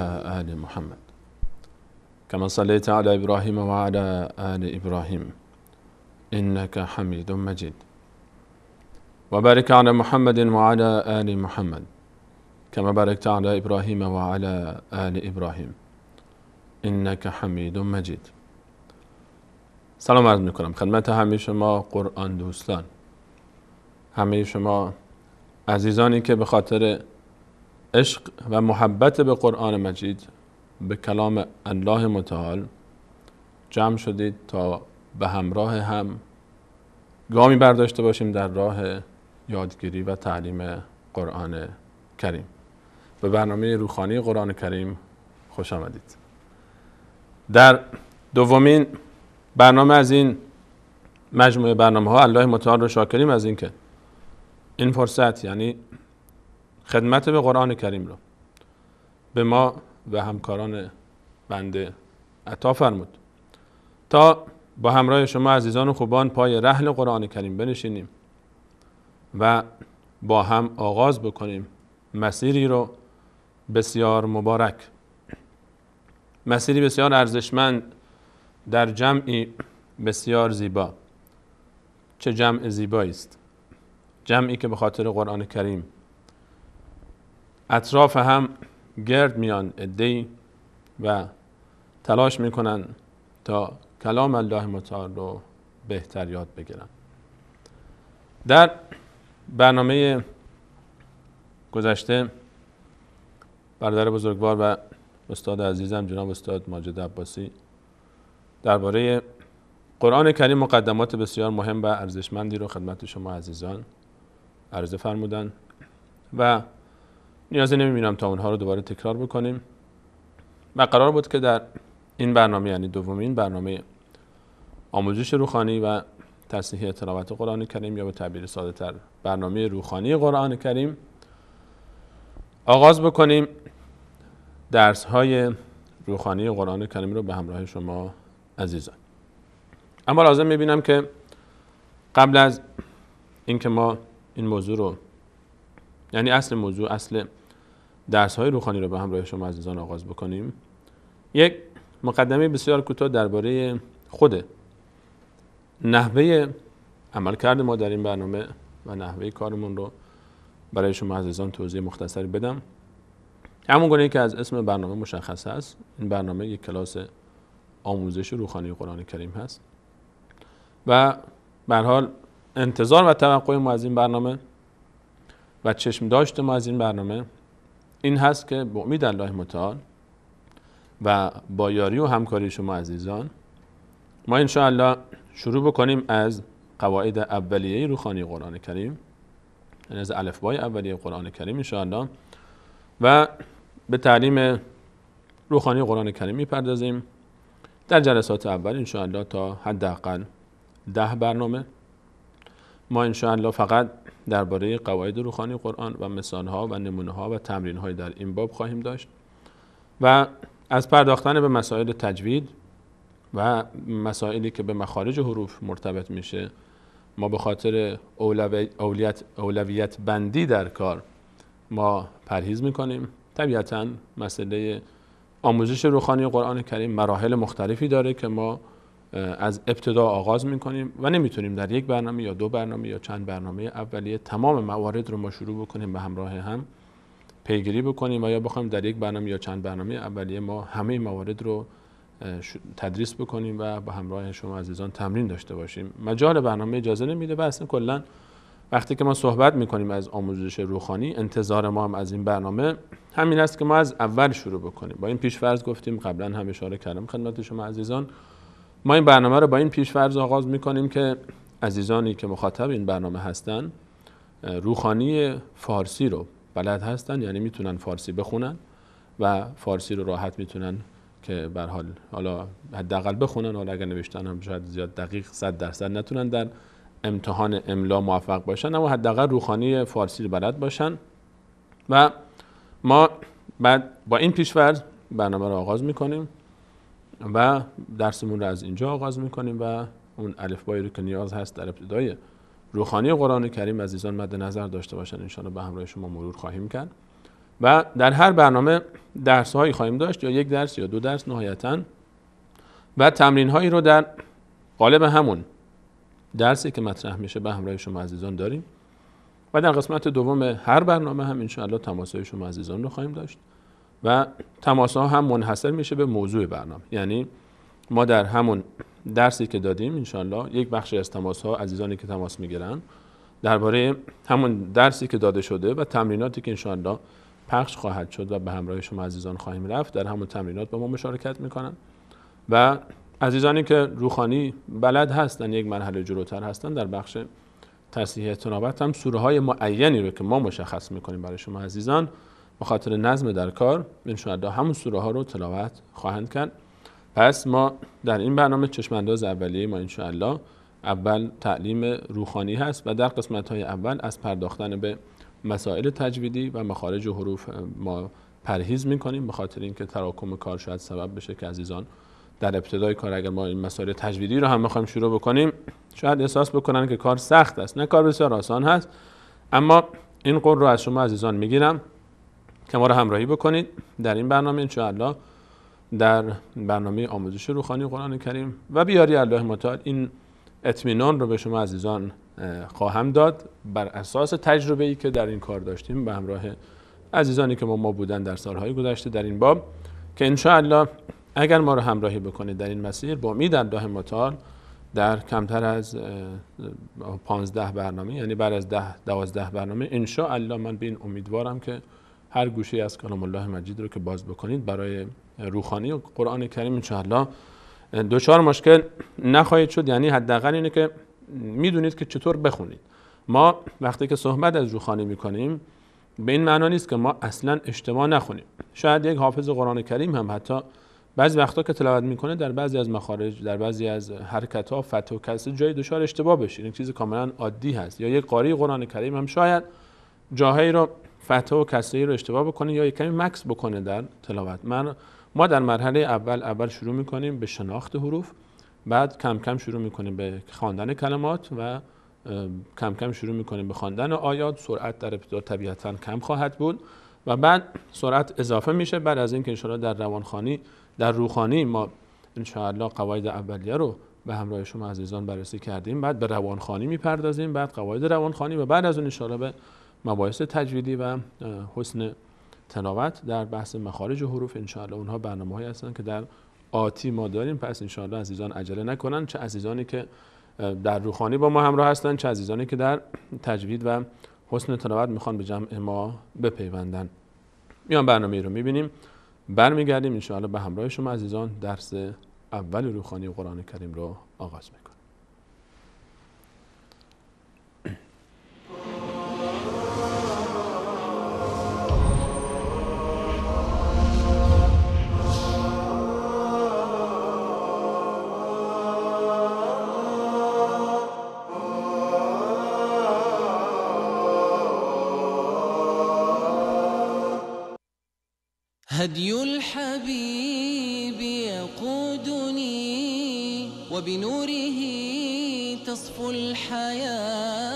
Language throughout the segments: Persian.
آل محمد كما صليت على إبراهيم وعلى آل إبراهيم إنك حميد مجيد وبارك على محمد وعلى آل محمد كما باركت على إبراهيم وعلى آل إبراهيم إنك حمید مجید. سلام عرض میکنم خدمت همه شما قرآن دوستان، همه شما عزیزانی که به خاطر عشق و محبت به قرآن مجید، به کلام الله متعال جمع شدید تا به همراه هم گامی برداشته باشیم در راه یادگیری و تعلیم قرآن کریم. به برنامه روحانی قرآن کریم خوش آمدید. در دومین برنامه از این مجموعه برنامه ها الله متعال رو شاکریم از اینکه این فرصت، یعنی خدمت به قرآن کریم رو به ما و همکاران بنده عطا فرمود تا با همراه شما عزیزان و خوبان پای رحل قرآن کریم بنشینیم و با هم آغاز بکنیم مسیری رو بسیار مبارک، مسیری بسیار ارزشمند در جمعی بسیار زیبا. چه جمع زیبایی است، جمعی که به خاطر قرآن کریم اطراف هم گرد میان عده‌ای و تلاش میکنن تا کلام الله متعال رو بهتر یاد بگیرن. در برنامه گذشته برادر بزرگوار و استاد عزیزم جناب استاد ماجد عباسی درباره قرآن کریم مقدمات بسیار مهم و ارزشمندی رو خدمت شما عزیزان عرضه فرمودن و نیازی نمیبینم تا اونها رو دوباره تکرار بکنیم و قرار بود که در این برنامه، یعنی دومین برنامه آموزش روحانی و تصحیح تلاوت قرآن کریم، یا به تعبیر ساده تر برنامه روحانی قرآن کریم، آغاز بکنیم درس های روحانی قرآن کریم رو به همراه شما عزیزان. اما لازم میبینم که قبل از اینکه ما این موضوع رو، یعنی اصل درس های روحانی رو به همراه شما عزیزان آغاز بکنیم، یک مقدمه بسیار کوتاه درباره خود نحوه عملکرد ما در این برنامه و نحوه کارمون رو برای شما عزیزان توضیح مختصری بدم. همون گونه که از اسم برنامه مشخص است، این برنامه یک کلاس آموزش روحانی قرآن کریم هست و به هر حال انتظار و توقع ما از این برنامه و چشم داشت ما از این برنامه این هست که به امید الله متعال و با یاری و همکاری شما عزیزان ما ان شاء الله شروع بکنیم از قواعد اولیه روحانی قرآن کریم، یعنی از الفبای اولیه قرآن کریم ان شاء الله، و به تعلیم روحانی قرآن کریم میپردازیم در جلسات اول ان شاء الله تا حداقل 10 برنامه. ما ان شاء الله فقط درباره قواعد روحانی قرآن و مثالها و نمونه‌ها و تمرین‌های در این باب خواهیم داشت و از پرداختن به مسائل تجوید و مسائلی که به مخارج حروف مرتبط میشه ما به خاطر اولویت بندی در کار ما پرهیز میکنیم. طبیعتاً مسئله آموزش روحانی قرآن کریم مراحل مختلفی داره که ما از ابتدا آغاز میکنیم و نمیتونیم در یک برنامه یا 2 برنامه یا چند برنامه اولیه تمام موارد رو ما شروع بکنیم به همراه هم پیگیری بکنیم و یا بخوایم در یک برنامه یا چند برنامه اولیه ما همه موارد رو تدریس بکنیم و با همراه شما عزیزان تمرین داشته باشیم. مجال برنامه اجازه نمیده و اصلا کلا وقتی که ما صحبت میکنیم از آموزش روحانی، انتظار ما هم از این برنامه همین است که ما از اول شروع بکنیم. با این پیش‌فرض گفتیم، قبلا هم اشاره کردم خدمت شما عزیزان، ما این برنامه رو با این پیش‌فرض آغاز میکنیم که عزیزانی که مخاطب این برنامه هستن روحانی فارسی رو بلد هستن، یعنی میتونن فارسی بخونن و فارسی رو راحت میتونن که به هر حال حالا حداقل بخونن، حالا اگر نوشتن هم شاید زیاد دقیق 100% نتونن در امتحان املا موفق باشن، اما حداقل روحانی فارسی رو بلد باشن. و ما بعد با این پیش‌فرض برنامه رو آغاز میکنیم و درسمون رو از اینجا آغاز میکنیم و اون الفبایی رو که نیاز هست در ابتدای روحانی قرآن کریم عزیزان مد نظر داشته باشن، ان شاءالله به همراه شما مرور خواهیم کرد و در هر برنامه درس هایی خواهیم داشت، یا یک درس یا 2 درس نهایتاً، و تمرین هایی رو در قالب همون درسی که مطرح میشه به همراه شما عزیزان داریم. و در قسمت دوم هر برنامه هم انشاءالله تماس‌های شما عزیزان رو خواهیم داشت و تماس‌ها هم منحصر میشه به موضوع برنامه. یعنی ما در همون درسی که دادیم انشاءالله یک بخشی از تماس‌ها عزیزانی که تماس میگیرن درباره همون درسی که داده شده و تمریناتی که انشاءالله پخش خواهد شد و به همراه شما عزیزان خواهیم رفت، در همون تمرینات با ما مشارکت میکنن. و عزیزانی که روحانی بلد هستن، یک مرحله جلوتر هستن، در بخش تصحیح تلاوت هم سوره های معینی رو که ما مشخص میکنیم برای شما عزیزان به خاطر نظم در کار انشاءالله همون سوره ها رو تلاوت خواهند کرد. پس ما در این برنامه چشم انداز اولیه ما انشاءالله اول تعلیم روحانی هست و در قسمت های اول از پرداختن به مسائل تجویدی و مخارج حروف ما پرهیز میکنیم، به خاطر اینکه تراکم کار شاید سبب بشه که عزیزان در ابتدای کار اگر ما این مسائل تجویدی رو هم بخوایم شروع بکنیم شاید احساس بکنن که کار سخت است. نه، کار بسیار آسان هست. اما این قول رو از شما عزیزان میگیرم که ما رو همراهی بکنید در این برنامه انشاءالله، در برنامه آموزش روحانی قرآن کریم، و بیاری الله متعال این اطمینان رو به شما عزیزان خواهم داد بر اساس تجربه‌ای که در این کار داشتیم به همراه عزیزانی که ما بودن در سالهای گذشته در این باب، که انشاءالله اگر ما رو همراهی بکنید در این مسیر با امید الله متعال در کمتر از 15 برنامه، یعنی بعد از 10-12 برنامه انشاءالله من به این امیدوارم که هر گوشه از کلام الله مجید رو که باز بکنید برای روحانی و قرآن کریم انشاءالله دچار مشکل نخواهید شد. یعنی حداقل اینه که میدونید که چطور بخونید. ما وقتی که صحبت از روحانی میکنیم به این معنا نیست که ما اصلا اشتباه نخونیم. شاید یک حافظ قرآن کریم هم حتی بعضی وقتا که تلاوت میکنه در بعضی از مخارج، در بعضی از حرکت‌ها فتح و کسر جای دچار اشتباه بشه، این چیز کاملا عادی هست. یا یک قاری قرآن کریم هم شاید جاهایی رو فتح و کسری رو اشتباه بکنه یا یک کمی مکس بکنه در تلاوت. ما در مرحله اول شروع میکنیم به شناخت حروف، بعد کم کم شروع میکنیم به خواندن کلمات و کم کم شروع میکنیم به خواندن آیات. سرعت در ابتدا طبیعتاً کم خواهد بود و بعد سرعت اضافه میشه. بعد از اینکه ان شاءالله در روانخوانی در روحانی ما ان شاءالله قواعد اولیه رو به همراه شما عزیزان بررسی کردیم، بعد به روانخوانی میپردازیم، بعد قواعد روانخوانی و بعد از اون ان شاءالله به مباحث تجویدی و حسن تلاوت در بحث مخارج حروف. ان شاءالله اونها برنامه‌هایی هستن که در آتی ما داریم. پس ان شاءالله عزیزان عجله نکنن، چه عزیزانی که در روحانی با ما همراه هستن، چه عزیزانی که در تجوید و حسن تلاوت میخوان به جمع ما بپیوندن. میان برنامه رو میبینیم، برمیگردیم ان شاءالله به همراه شما عزیزان درس اول روحانی قرآن کریم رو آغاز میکنیم. هدي الحبيب يقودني وبنوره تصفو الحياة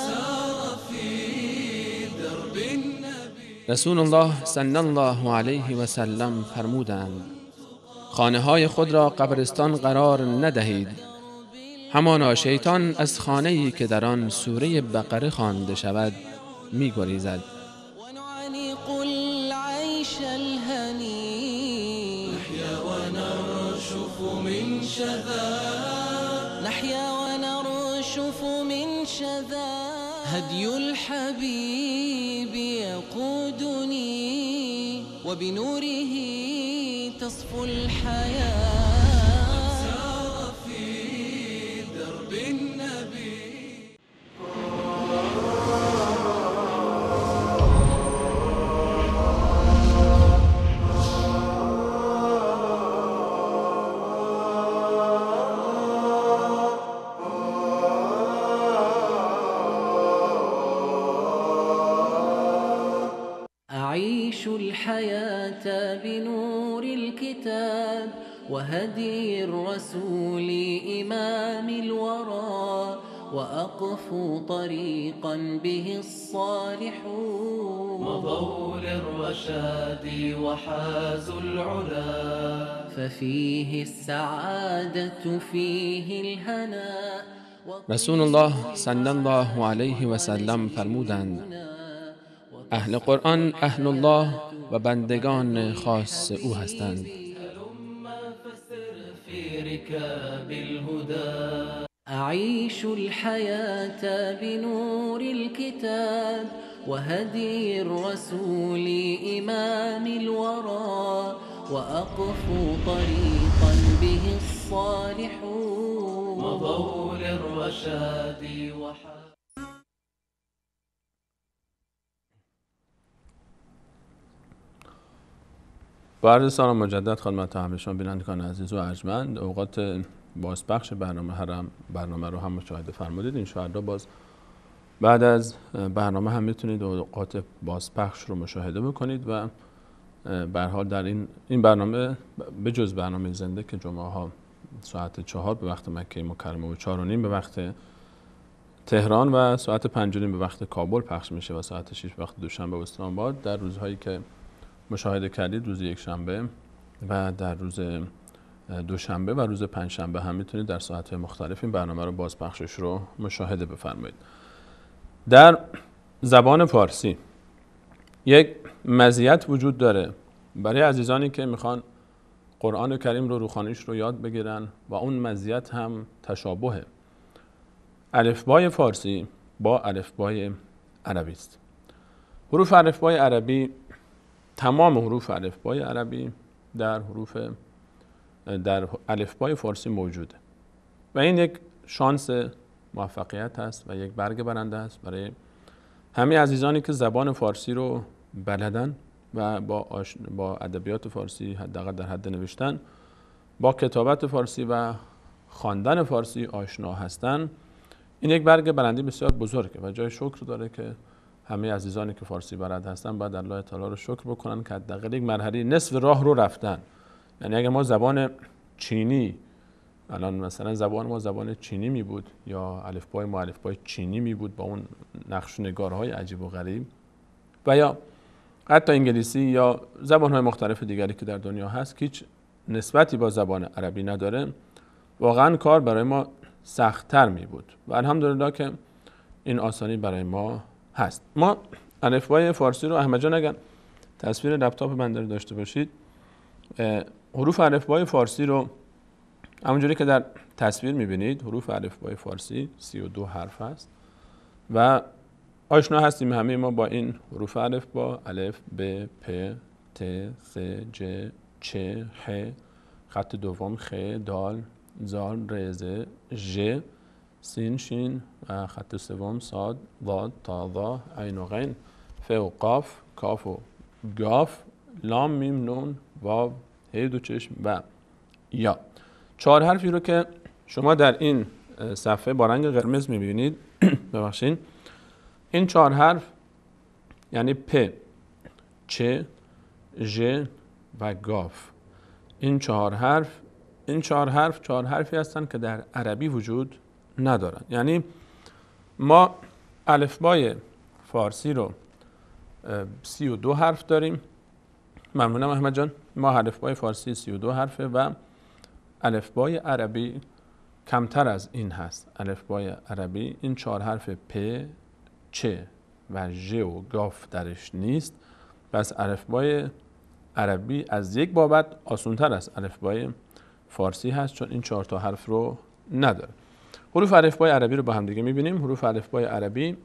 سار في درب النبي. رسول الله صلی الله علیه و سلم فرمودند خانه های خود را قبرستان قرار ندهید، همانا شیطان از خانه‌ای که در آن سوره بقره خوانده شود می‌گریزد. ونعانق العيش الهني نحيا ونرشف من شذا نحيا ونرشف من شذا. هدي الحبيب يقودني وبنوره تصفو الحياة سار في درب النبي. أعيش الحياة بنور الكتاب وهدي الرسول إمام الورى وأقفوا طريقا به الصالحون مضوا للرشاد وحازوا العلا ففيه السعادة فيه الهناء رسول الله صلی الله علیه و سلم فرمودند اهل قرآن اهل الله و بندگان خاص او هستند. في ركاب الهدى أعيش الحياة بنور الكتاب وهدي الرسول إمام الورى وأقفو طريقا به الصالحون مضوا للرشاد با عرض سلام مجدد خدمت همه شما بینندگان عزیز و ارجمند. اوقات بازپخش برنامه رو هم مشاهده فرمودید. انشاءالله باز بعد از برنامه هم میتونید اوقات بازپخش رو مشاهده بکنید و به هر حال در این برنامه به جز برنامه زنده که جمعه ها ساعت 4 به وقت مکه مکرمه و 4 و نیم به وقت تهران و ساعت 5 و نیم به وقت کابل پخش میشه و ساعت 6 به وقت دوشنبه و اسلام آباد، در روزهایی که مشاهده کردید روز یک شنبه و در روز دوشنبه و روز پنجشنبه هم میتونید در ساعت‌های مختلف این برنامه رو بازپخشش رو مشاهده بفرمایید. در زبان فارسی یک مزیت وجود داره برای عزیزانی که میخوان قرآن کریم رو روخانیش رو یاد بگیرن و اون مزیت هم تشابهه. الفبای فارسی با الفبای عربی است. حروف الفبای عربی، تمام حروف الفبای عربی در الفبای فارسی موجوده و این یک شانس موفقیت هست و یک برگ برنده است برای همه عزیزانی که زبان فارسی رو بلدن و با ادبیات فارسی حداقل در حد نوشتن، با کتابت فارسی و خواندن فارسی آشنا هستن. این یک برگ برنده بسیار بزرگه و جای شکر داره که همه عزیزانی که فارسی بلد هستن باید الله تعالی رو شکر بکنن که حداقل یک مرحله نصف راه رو رفتن. یعنی اگه ما زبان چینی، الان مثلا زبان ما زبان چینی می بود یا الفبای ما الفبای چینی می بود با اون نقش و نگارهای عجیب و غریب، و یا حتی انگلیسی یا زبانهای مختلف دیگری که در دنیا هست که هیچ نسبتی با زبان عربی نداره، واقعا کار برای ما سخت‌تر می بود و الحمدلله که این آسانی برای ما هست. ما الفبای فارسی رو احمد جان اگر تصویر لپتاپ بنده رو داشته باشید، حروف الفبای فارسی رو همونجوری که در تصویر می‌بینید، حروف الفبای فارسی 32 حرف است و آشنا هستیم همه ما با این حروف الفبا: الف، ب، پ، ت، ث، ج، چ، ح، خط دوم خ، دال، زال، ر، ز، ژ، سین، شین و خط سوم صاد، ضاد، طا، ظا، عین و غین، ف و قاف، کاف و گاف، لام، میم، نون، واو، هی دو چشم و یا. 4 حرفی رو که شما در این صفحه با رنگ قرمز می‌بینید ببخشید، این 4 حرف یعنی پ، چ، ژ و گاف. این 4 حرفی هستند که در عربی وجود ندارن. یعنی ما الفبای فارسی رو 32 حرف داریم. ممنونم احمد جان. ما الفبای فارسی 32 حرفه و الفبای عربی کمتر از این هست. الفبای عربی این 4 حرف پ، چ و ژ و گاف درش نیست. پس الفبای عربی از یک بابت آسان‌تر از الفبای فارسی هست چون این 4 تا حرف رو نداره. حروف الفبای عربی رو با هم دیگه می‌بینیم. حروف الفبای عربی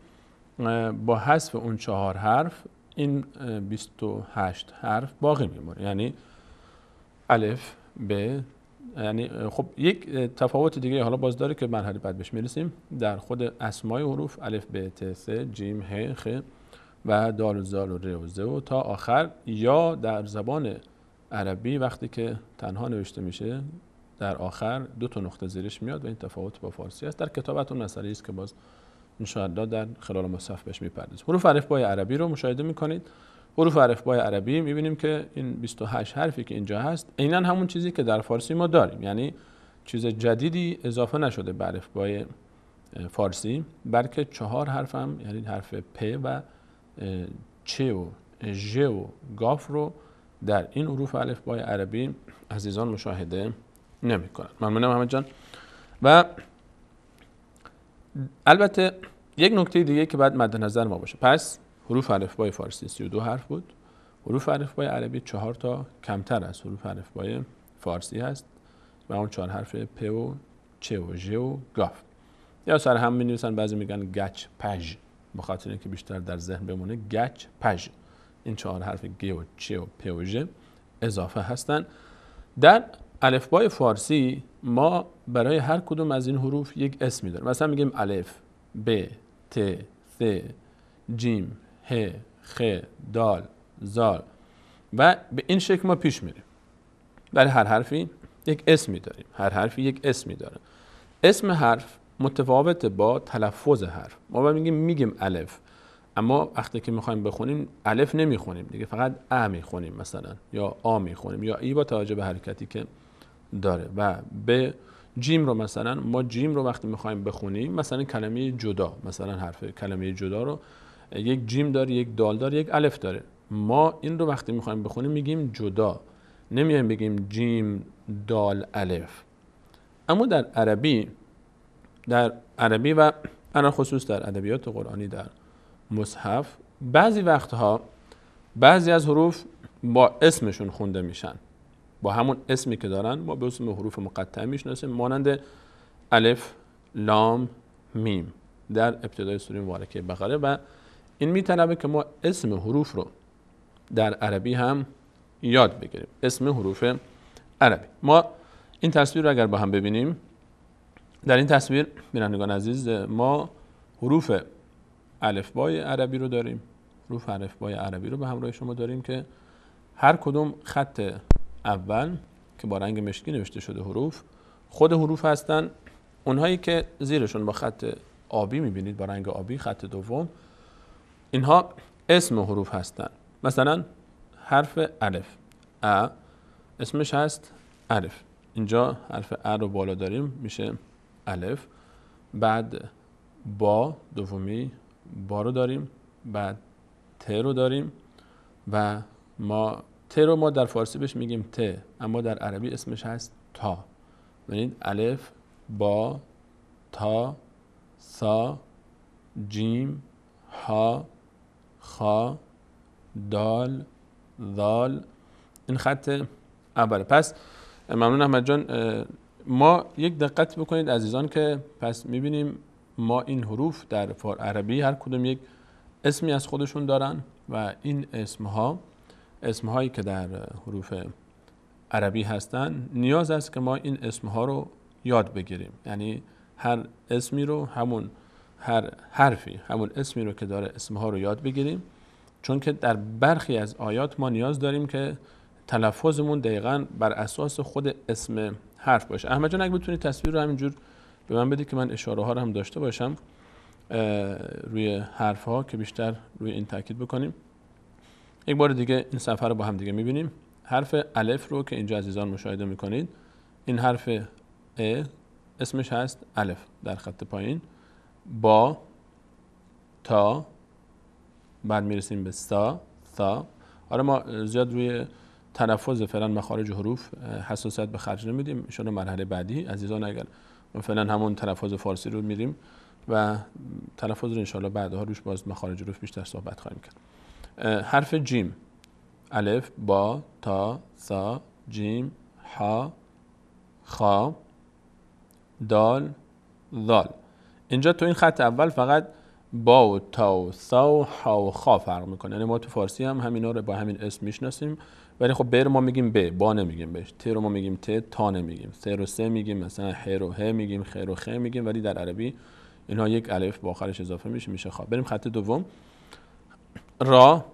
با حذف اون 4 حرف این 28 حرف باقی میمونه. یعنی الف، ب، یعنی خب یک تفاوت دیگه حالا باز داره که مرحله بعد بهش میرسیم. در خود اسمای حروف الف، ب، ت، ث، جیم، ه، خ و دال و زال و ر و ز و تا آخر، یا در زبان عربی وقتی که تنها نوشته میشه در آخر 2 تا نقطه زیرش میاد و این تفاوت با فارسی است. در کتابت اون مسئله است که باز ان شاء الله در خلال مصحف بهش میپردازیم. حروف الفبای عربی رو مشاهده میکنید. حروف الفبای عربی میبینیم که این 28 حرفی که اینجا هست عیناً همون چیزی که در فارسی ما داریم، یعنی چیز جدیدی اضافه نشده به الفبای فارسی، بلکه 4 حرف هم، یعنی حرف پ و چ و ژ و گاف رو در این حروف الفبای عربی عزیزان مشاهده نمی‌کنند. ممنونم حمید جان. و البته یک نکته دیگه که باید مد نظر ما باشه، پس حروف الفبای فارسی 32 حرف بود، حروف الفبای عربی 4 تا کمتر از حروف الفبای فارسی هست و اون 4 حرف پ و چ و ژ و گاف. یا سر هم می‌نویسن، بعضی میگن گچ پژ، به خاطر اینکه بیشتر در ذهن بمونه گچ پژ. این 4 حرف گ و چ و پ و ژ اضافه هستن. در الفبای فارسی ما برای هر کدوم از این حروف یک اسمی داریم. مثلا میگیم الف، ب، ت، ث، جیم، ه، خ، دال، زال و به این شکل ما پیش میریم. برای هر حرفی یک اسمی داریم. هر حرفی یک اسمی داره. اسم حرف متفاوت با تلفظ حرف. ما میگیم الف، اما وقتی که میخوایم بخونیم الف نمیخونیم دیگه، فقط ا میخونیم مثلا، یا آ میخونیم، یا ای با توجه به حرکتی که داره. و به جیم رو مثلا ما جیم رو وقتی میخوایم بخونیم، مثلا کلمه جدا، مثلا حرف کلمه جدا رو یک جیم داره، یک دال داره، یک الف داره. ما این رو وقتی میخوایم بخونیم میگیم جدا، نمیایم بگیم جیم دال الف. اما در عربی و علل خصوص در ادبیات قرآنی، در مصحف، بعضی وقتها بعضی از حروف با اسمشون خونده میشن، با همون اسمی که دارن ما به اسم حروف مقطعه میشناسیم، مانند الف، لام، میم در ابتدای سوره مبارکه بقره. و این میطلبه که ما اسم حروف رو در عربی هم یاد بگیریم. اسم حروف عربی. ما این تصویر رو اگر با هم ببینیم، در این تصویر بینندگان عزیز ما حروف الفبای عربی رو داریم. حروف الفبای عربی رو به همراه شما داریم که هر کدوم خط اول که با رنگ مشکی نوشته شده حروف خود حروف هستن. اونهایی که زیرشون با خط آبی میبینید با رنگ آبی، خط دوم، اینها اسم حروف هستن. مثلا حرف الف، ا اسمش هست الف. اینجا حرف ا رو بالا داریم میشه الف. بعد با دومی با رو داریم، بعد ت رو داریم و ما ت رو ما در فارسی بهش میگیم ت، اما در عربی اسمش هست تا. ببینید الف، با، تا، سا، جیم، ها، خا، دال، ذال. این خط اوله. پس ممنون احمد جان. ما یک دقت بکنید عزیزان که پس میبینیم ما این حروف در عربی هر کدوم یک اسمی از خودشون دارن و این اسمهایی که در حروف عربی هستن نیاز است که ما این اسمها رو یاد بگیریم. یعنی هر اسمی رو، هر حرفی همون اسمی رو که داره اسمها رو یاد بگیریم، چون که در برخی از آیات ما نیاز داریم که تلفظمون دقیقاً بر اساس خود اسم حرف باشه. احمد جان اگه بتونید تصویر رو همینجور به من بدید که من اشاره ها رو هم داشته باشم روی حرف ها که بیشتر روی این تاکید بکنیم. یک بار دیگه این صفحه رو با هم دیگه میبینیم. حرف الف رو که اینجا عزیزان مشاهده میکنید، این حرف ا اسمش هست الف در خط پایین، با، تا، بعد میرسیم به سا، ثا. آره ما زیاد روی تلفظ فعلا مخارج حروف حساسیت به خرج نمیدیم. ان شاء الله مرحله بعدی عزیزان اگر فعلا همون تلفظ فارسی رو میریم و تلفظ رو ان شاء الله بعدها روش باز مخارج حروف بیشتر صحبت خواهیم کرد. حرف جیم، الف، با، تا، سا، جیم، ها، خا، دال، ذال. اینجا تو این خط اول فقط با و تا و سا و ها و خا فرق میکنه. یعنی ما تو فارسی هم همینا رو با همین اسم میشناسیم، ولی خب ب رو ما میگیم ب، با نمیگیم بهش. ت رو ما میگیم ت، تا نمیگیم. س رو س میگیم، مثلا ح رو ه میگیم، خ رو خ میگیم، ولی در عربی اینها یک الف با آخرش اضافه میشه خا. بریم خط دوم. را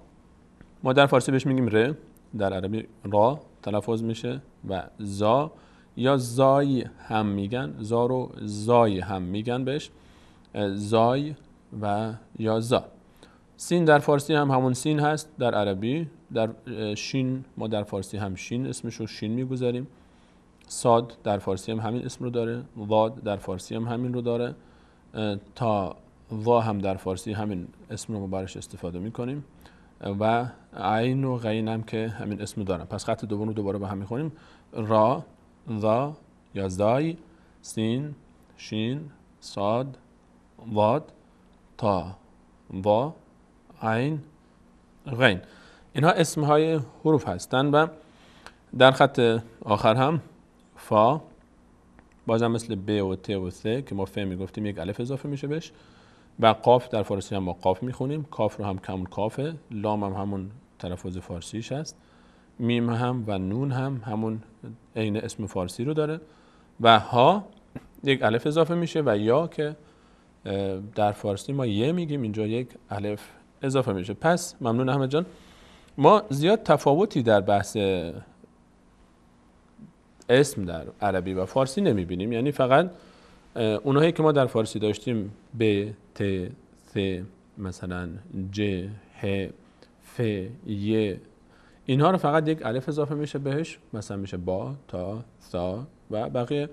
ما در فارسی بهش میگیم ر، در عربی را تلفظ میشه. و زا یا زای هم میگن، زا رو زای هم میگن بهش، زای و یا زا. سین در فارسی هم همون سین هست در عربی. در شین ما در فارسی هم شین اسمش رو شین میگذاریم. صاد در فارسی هم همین اسم رو داره. ضاد در فارسی هم همین رو داره. تا وا هم در فارسی همین اسم رو برش استفاده میکنیم و عین و غین هم که همین اسم دارن. پس خط دوم رو دوباره با هم میخونیم: را، ذا یا زای، سین، شین، صاد، ضاد، تا، وا، عین، غین. اینها اسمهای حروف هستند و در خط آخر هم فا، بازم مثل ب و ت و ث که ما ف میگفتیم یک الف اضافه میشه بهش، و قاف در فارسی هم ما قاف میخونیم. کاف رو هم همون کافه، لام هم همون تلفظ فارسیش هست، میم هم و نون هم همون عین اسم فارسی رو داره و ها یک الف اضافه میشه و یا که در فارسی ما یه میگیم اینجا یک الف اضافه میشه. پس ممنون احمد جان. ما زیاد تفاوتی در بحث اسم در عربی و فارسی نمیبینیم، یعنی فقط اونهایی که ما در فارسی داشتیم ب، ت، ث، مثلا ج، ه، ف، ی، اینها رو فقط یک الف اضافه میشه بهش، مثلا میشه با، تا، ثا و بقیه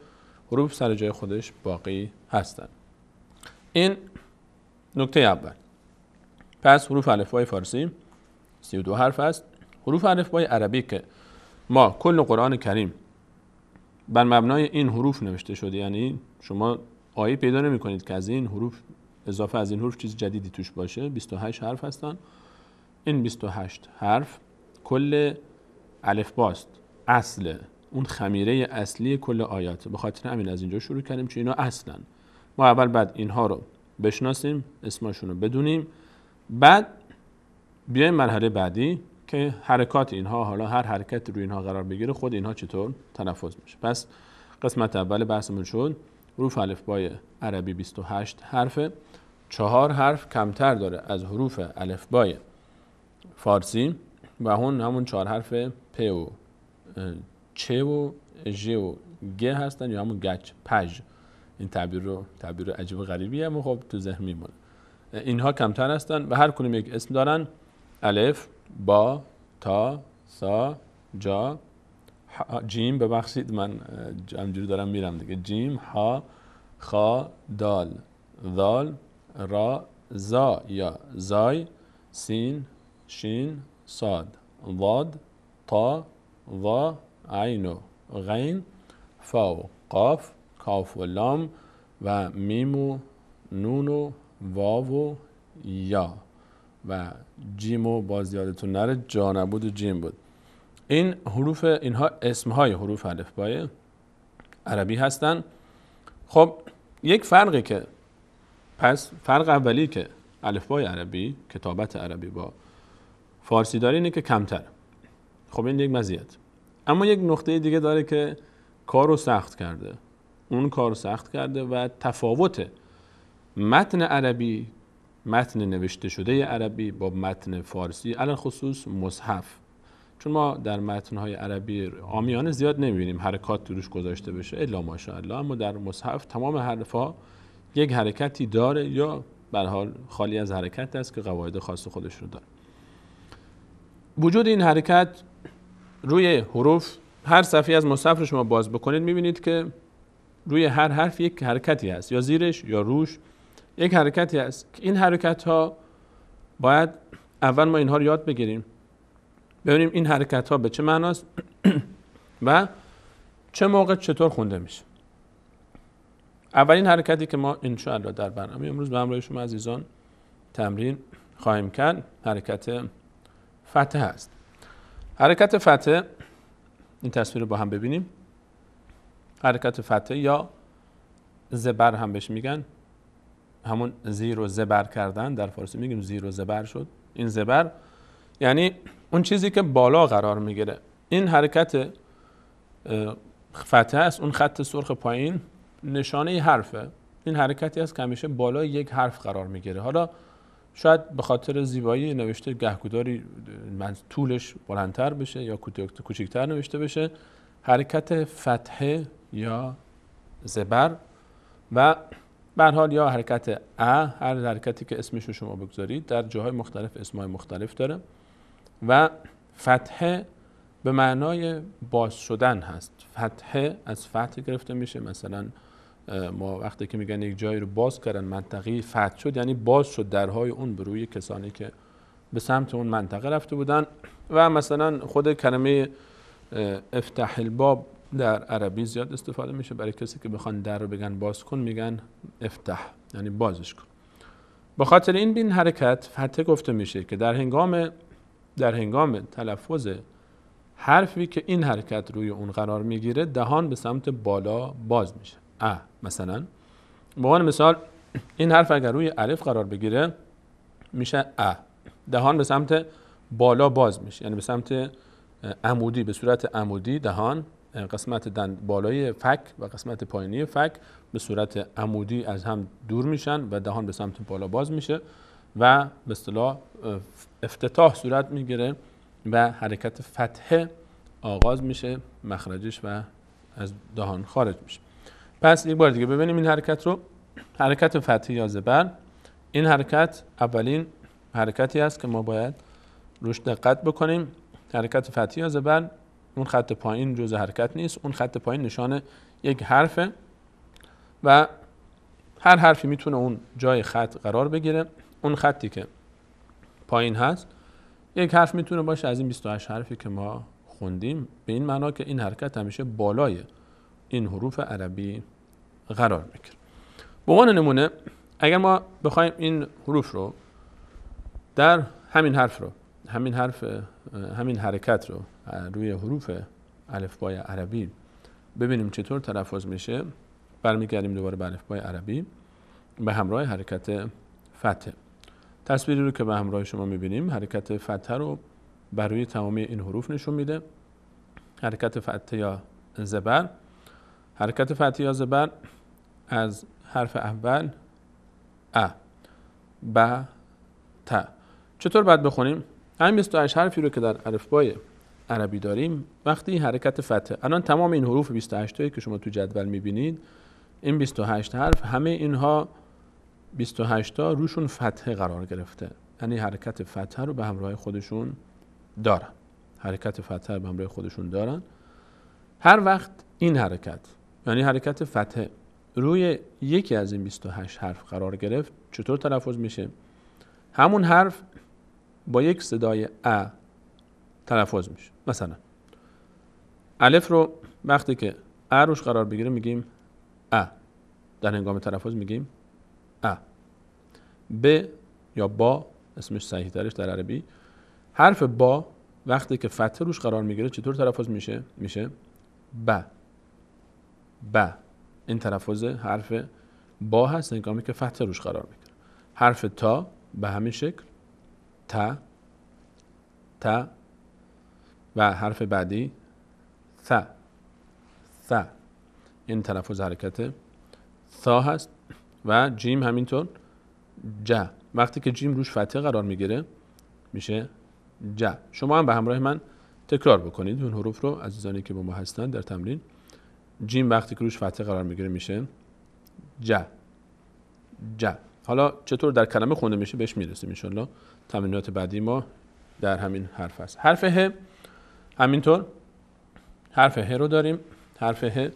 حروف سر جای خودش باقی هستن. این نکته اول. پس حروف الفبای فارسی 32 حرف است. حروف الفبای عربی که ما کل قرآن کریم بر مبنای این حروف نوشته شده، یعنی شما آیه پیدا نمی کنید که از این حروف اضافه از این حروف چیز جدیدی توش باشه. 28 حرف هستن. این 28 حرف کل الفباست، اصل اون خمیره اصلی کل آیات. به خاطر همین از اینجا شروع کردیم چون اینا اصلا ما اول بعد اینها رو بشناسیم، اسمشون رو بدونیم، بعد بیایم مرحله بعدی که حرکات اینها، حالا هر حرکت روی اینها قرار بگیره خود اینها چطور تلفظ میشه. پس قسمت اول بحثمون شد حروف الفبای عربی 28 حرفه. 4 حرف کمتر داره از حروف الفبای فارسی و همون 4 حرف پ و چ و ژ و گ هستن یا همون گچ پژ. این تعبیر عجیب و غریبیه اما خب تو ذهن میمونه. اینها کمتر هستن و هر کدوم یک اسم دارن: الف، با، تا، ثا، جا، جیم، ببخشید من همجوری دارم میرم دیگه، جیم، ها، خا، دال، ذال، را، زا یا زای، سین، شین، صاد، ضاد، تا، ظا، عین و غین، فا و قاف، کاف و لام و میم و نون و واو و یا و جیم و باز یادتون نره جا نبود و جیم بود. این حروف، اینها اسمهای حروف الفبای عربی هستن. خب یک فرقی که فرق اولی که الفبای عربی، کتابت عربی با فارسی داره اینه که کمتر. خب این یک مزیت. اما یک نقطه دیگه داره که کارو سخت کرده. اون کارو سخت کرده و تفاوت متن عربی، متن نوشته شده عربی با متن فارسی، علل خصوص مصحف، چون ما در متن‌های عربی عامیانه زیاد نمی‌بینیم حرکات روش گذاشته بشه الا ماشاءالله، اما در مصحف تمام حرف‌ها یک حرکتی داره یا به هر حال خالی از حرکت است که قواعد خاص خودش رو داره. وجود این حرکت روی حروف، هر صفحه از مصحف رو شما باز بکنید می‌بینید که روی هر حرف یک حرکتی هست، یا زیرش یا روش یک حرکتی هست که این حرکت ها باید اول ما اینها رو یاد بگیریم، ببینیم این حرکت ها به چه معناست و چه موقع چطور خونده میشه. اولین حرکتی که ما ان شاء الله در برنامه امروز به همراه شما عزیزان تمرین خواهیم کرد حرکت فتحه است. حرکت فتحه، این تصویر رو با هم ببینیم. حرکت فتحه یا زبر هم بهش میگن، همون زیر و زبر کردن، در فارسی میگیم زیر و زبر شد. این زبر یعنی اون چیزی که بالا قرار میگیره. این حرکت فتحه است، اون خط سرخ پایین نشانه حرفه. این حرکتی است که همیشه بالای یک حرف قرار میگیره. حالا شاید به خاطر زیبایی نوشته گهگداری طولش بلندتر بشه یا کوچکتر نوشته بشه. حرکت فتحه یا زبر و به هر حال یا حرکت هر حرکتی که اسمش رو شما بگذارید در جاهای مختلف اسمای مختلف داره و فتحه به معنای باز شدن هست. فتحه از فتح گرفته میشه، مثلا ما وقتی که میگن یک جایی رو باز کردن، منطقی فتح شد، یعنی باز شد درهای اون به روی کسانی که به سمت اون منطقه رفته بودن. و مثلا خود کلمه افتح الباب در عربی زیاد استفاده میشه برای کسی که بخوان در رو بگن باز کن، میگن افتح، یعنی بازش کن. به خاطر این حرکت فتح گفته میشه که در هنگام تلفظ حرفی که این حرکت روی اون قرار میگیره، دهان به سمت بالا باز میشه. مثلا به عنوان مثال این حرف اگر روی الف قرار بگیره میشه دهان به سمت بالا باز میشه، یعنی به سمت عمودی، به صورت عمودی دهان، قسمت دند بالای فک و قسمت پایینی فک به صورت عمودی از هم دور میشن و دهان به سمت بالا باز میشه و به اصطلاح افتتاح صورت میگیره و حرکت فتحه آغاز میشه، مخرجش و از دهان خارج میشه. پس یک بار دیگه ببینیم این حرکت رو. حرکت فتحه یا زبر، این حرکت اولین حرکتی است که ما باید روش دقت بکنیم. حرکت فتحه یا زبر، اون خط پایین جزء حرکت نیست، اون خط پایین نشان یک حرفه و هر حرفی میتونه اون جای خط قرار بگیره. اون خطی که پایین هست یک حرف میتونه باشه از این 28 حرفی که ما خوندیم، به این معنا که این حرکت همیشه بالای این حروف عربی قرار میگیره. به عنوان نمونه اگر ما بخوایم این حروف رو در همین حرکت رو روی حروف الفبای عربی ببینیم چطور تلفظ میشه، برمیگردیم دوباره به الفبای عربی به همراه حرکت فتحه. تصویری رو که به همراه شما میبینیم حرکت فتحه رو بر روی تمامی این حروف نشون میده. حرکت فتحه یا زبر، حرکت فتحه یا زبر از حرف اول ب ت. چطور باید بخونیم؟ همین 28 حرفی رو که در الفبای عربی داریم، وقتی حرکت فتحه، الان تمام این حروف 28 تایی که شما تو جدول میبینید، این 28 حرف همه اینها 28 تا روشون فتحه قرار گرفته، یعنی حرکت فتحه رو به همراه خودشون دارن. هر وقت این حرکت، یعنی حرکت فتحه، روی یکی از این 28 حرف قرار گرفت، چطور تلفظ میشه؟ همون حرف با یک صدای تلفظ میشه. مثلا الف رو وقتی که روش قرار بگیره میگیم در هنگام تلفظ میگیم ب یا با، اسمش صحیح ترش در عربی. حرف با وقتی که فتحه روش قرار میگیره چطور تلفظ میشه؟ میشه ب. این تلفظ حرف با هست هنگامی که فتحه روش قرار میگیره. حرف تا به همین شکل ت و حرف بعدی ث. این تلفظ حرکت ثا هست و جیم همینطور ج. وقتی که جیم روش فتحه قرار میگیره میشه ج. شما هم به همراه من تکرار بکنید اون حروف رو، عزیزانی که با ما هستن در تمرین. جیم وقتی که روش فتحه قرار میگیره میشه ج. حالا چطور در کلمه خونده میشه بهش میرسیم ان شاء الله. تمرینات بعدی ما در همین حرف هست. حرف ه همینطور، حرف ه رو داریم. حرف ه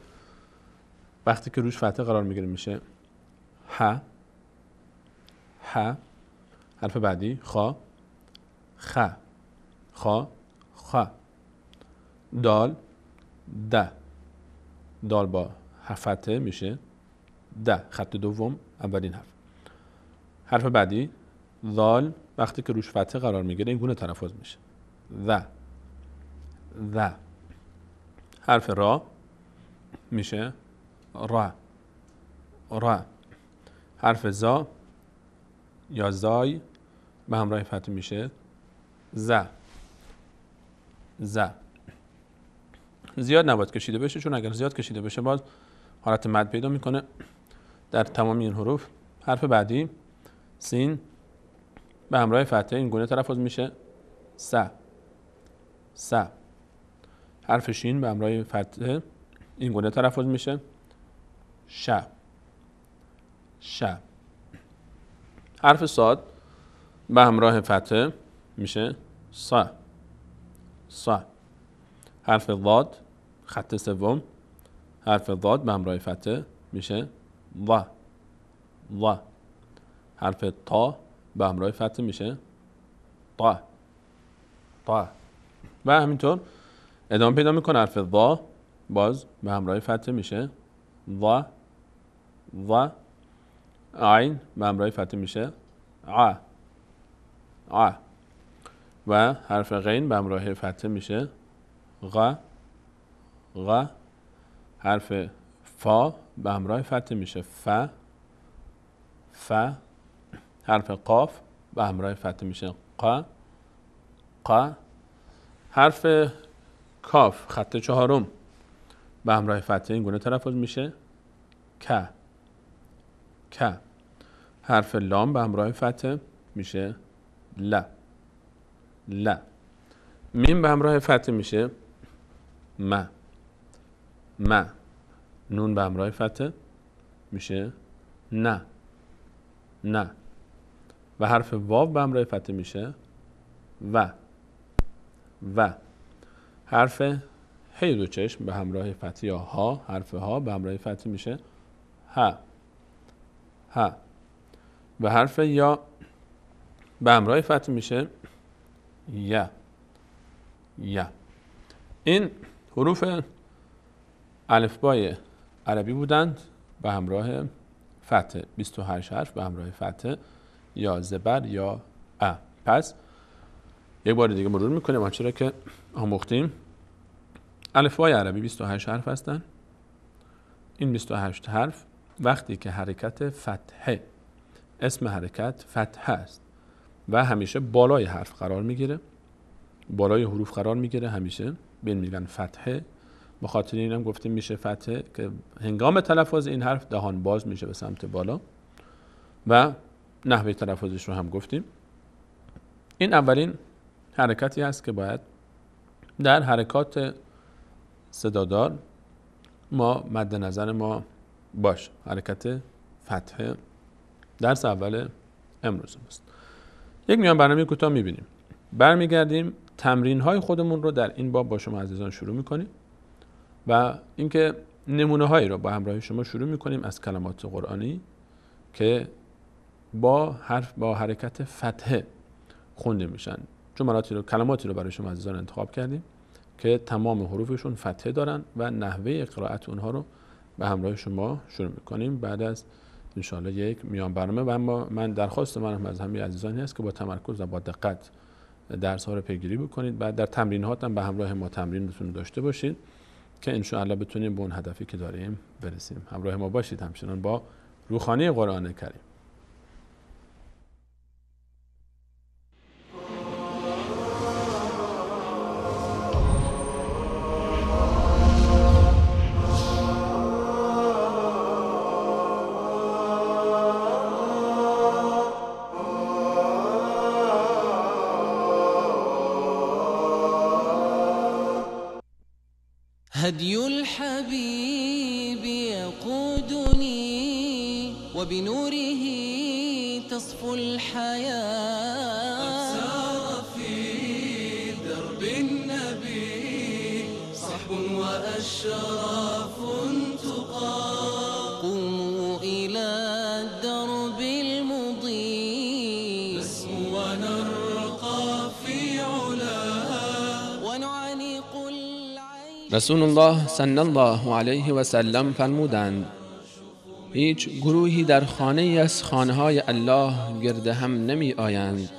وقتی که روش فتحه قرار میگیره میشه ح. حرف بعدی خ. دال با فتحه میشه خط دوم اولین حرف. حرف بعدی ذال وقتی که روش فتحه قرار میگیره این گونه تلفظ میشه ذ. حرف را میشه را. حرف زا یا زای به همراه فتحه میشه ز. زیاد نباید کشیده بشه، چون اگر زیاد کشیده بشه باز حالت مد پیدا میکنه در تمام این حروف. حرف بعدی سین به همراه فتحه این گونه تلفظ میشه س. حرف شین به همراه فتحه این گونه تلفظ میشه ش. حرف صاد به همراه فتحه میشه ص. حرف ضاد خط سوم، حرف ضاد به همراه فتحه میشه ض ض. حرف تا به همراه فتح میشه طا طا. و همینطور ادامه پیدا میکنه حرف ضا، باز به همراه فتح میشه ض ض. عین به همراه فتح میشه ع ع. و حرف غین به همراه فتح میشه غ غ. حرف فا به همراه فتح میشه ف ف. حرف قاف به همراه فتح میشه ق ق. حرف کاف خط چهارم به همراه فتح این گونه تلفظ میشه ک ک. حرف لام به همراه فتح میشه ل ل. میم به همراه فتح میشه م م. نون به همراه فتح میشه نه نه. و حرف واو به همراه فتح میشه و و. حرف هی دو چشم به همراه فتح یا ها، حرف ها به همراه فتح میشه ها ها. و حرف یا به همراه فتح میشه یا یا. این حروف الفبای عربی بودند به همراه فتح. 28 حرف به همراه فتح یا زبر یا ا. پس یک بار دیگه مرور میکنیم آنچه که آموختیم. الفبای عربی 28 حرف هستند. این 28 حرف وقتی که حرکت فتحه، اسم حرکت فتحه است و همیشه بالای حرف قرار میگیره، بالای حروف قرار میگیره، همیشه بین میگن فتحه. به خاطر اینم گفتیم میشه فتحه که هنگام تلفظ این حرف دهان باز میشه به سمت بالا و نحوه تلفظش رو هم گفتیم. این اولین حرکتی هست که باید در حرکات صدادار ما مد نظر ما باش. حرکت فتحه درس اول امروز است. یک میان برنامه کوتاه میبینیم، برمیگردیم تمرین های خودمون رو در این باب با شما عزیزان شروع میکنیم و اینکه نمونه هایی رو با همراه شما شروع میکنیم از کلمات قرآنی که با حرکت فتحه خونده میشن. جملاتی رو، کلماتی رو برای شما عزیزان انتخاب کردیم که تمام حروفشون فتحه دارن و نحوه قرائت اونها رو به همراه شما شروع میکنیم بعد از انشاءالله یک میان برنامه. و اما من درخواست من از همه عزیزانی هست که با تمرکز و با دقت درس ها رو پیگیری بکنید. بعد در تمرینات هم به همراه ما تمرینتون داشته باشید که انشاءالله بتونیم به اون هدفی که داریم برسیم. همراه ما باشید همچنان با روخانی قرآن کریم. هدي الحبيب يقودني وبنوره تصفو الحياة. قد سار في درب النبي صحب وأشراف تقى. قوموا إلى الدرب المضيء نسمو ونرقى في علاه. ونعانق رسول الله صلی الله علیه و سلم فرمودند هیچ گروهی در خانه از خانه‌های الله گرد هم نمی آیند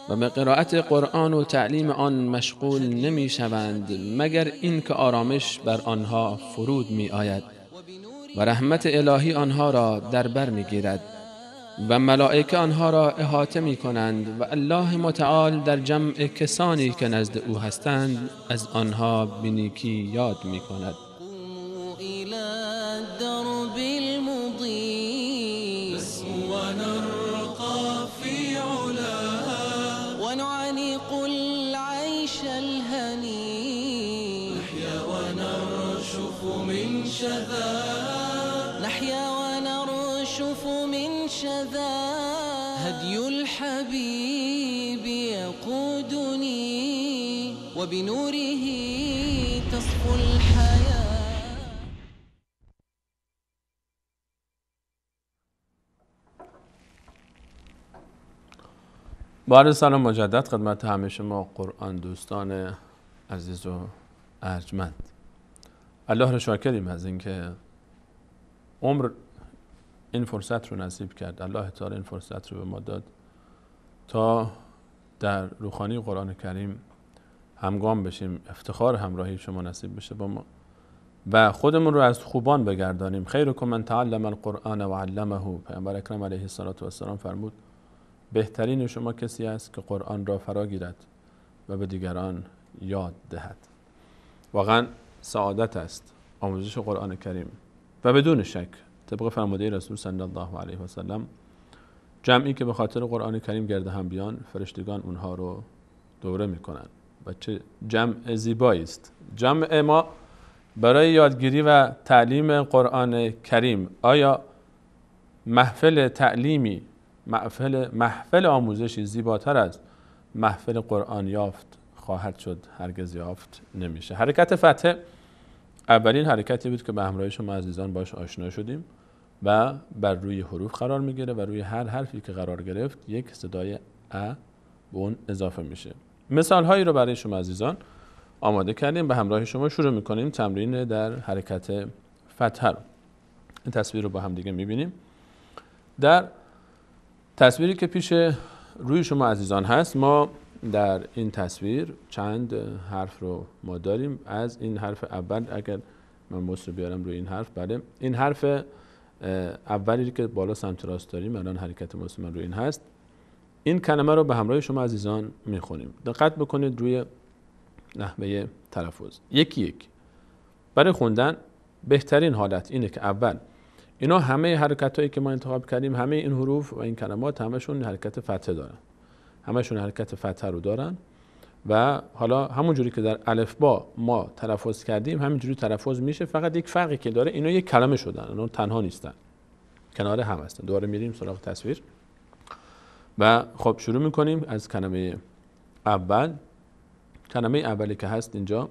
و به قرائت قرآن و تعلیم آن مشغول نمی شوند مگر این که آرامش بر آنها فرود می آید و رحمت الهی آنها را در بر می گیرد و ملائکه آنها را احاطه می کنند و الله متعال در جمع کسانی که نزد او هستند از آنها به نیکی یاد می کند. قوموا إلى الدرب المضيء نسمو ونرقى في علاه. ونعانق العيش الهني. نحيا ونرشف من شذاه. نحيا ونرشف من شذا. هدي الحبيب يقودني وبنوره تصفو الحياة. با عرض سلام مجدد خدمت همه شما قرآن دوستان عزیز و ارجمند. الله را شاکریم از اینکه عمر این فرصت رو نصیب کرد. الله تعالی این فرصت رو به ما داد تا در روخانی قرآن کریم همگام بشیم، افتخار همراهی شما نصیب بشه با ما و خودمون رو از خوبان بگردانیم. خیرکم من تعلم القرآن و علمه. پیامبر اکرم علیه السلام فرمود بهترین شما کسی است که قرآن را فرا گیرد و به دیگران یاد دهد. واقعا سعادت است آموزش قرآن کریم و بدون شک طبق فرموده رسول صلی الله علیه و سلم جمعی که به خاطر قرآن کریم گرد هم بیان فرشتگان اونها رو دوره میکنن و چه جمع زیبایی است. جمع ما برای یادگیری و تعلیم قرآن کریم. آیا محفل تعلیمی، محفل آموزشی زیباتر از محفل قرآن یافت خواهد شد؟ هرگز یافت نمیشه. حرکت فتح اولین حرکتی بود که به همراه شما عزیزان باش آشنا شدیم و بر روی حروف قرار میگیره و روی هر حرفی که قرار گرفت یک صدای ا به اون اضافه میشه. مثال هایی رو برای شما عزیزان آماده کردیم، به همراه شما شروع میکنیم تمرین در حرکت فتح رو. این تصویر رو با هم دیگه میبینیم. در تصویری که پیش روی شما عزیزان هست، ما در این تصویر چند حرف رو ما داریم. از این حرف اول، اگر من موس رو بیارم روی این حرف، بله، این حرف اولی که بالا سمت راست داریم، الان حرکت موس من روی این هست. این کلمه رو به همراه شما عزیزان میخونیم. دقت بکنید روی نحوه تلفظ. یکی یک. برای خوندن بهترین حالت اینه که اول اینا همه حرکت هایی که ما انتخاب کردیم، همه این حروف و این کلمات همشون حرکت فتحه دارن، همشون حرکت فتحه رو دارن و حالا همون جوری که در الفبا ما تلفظ کردیم همینجوری تلفظ میشه. فقط یک فرقی که داره، اینا یک کلمه شدن، اینا تنها نیستن، کنار هم هستن. دوباره میریم سراغ تصویر و خب شروع میکنیم از کلمه اول. کلمه اولی که هست اینجا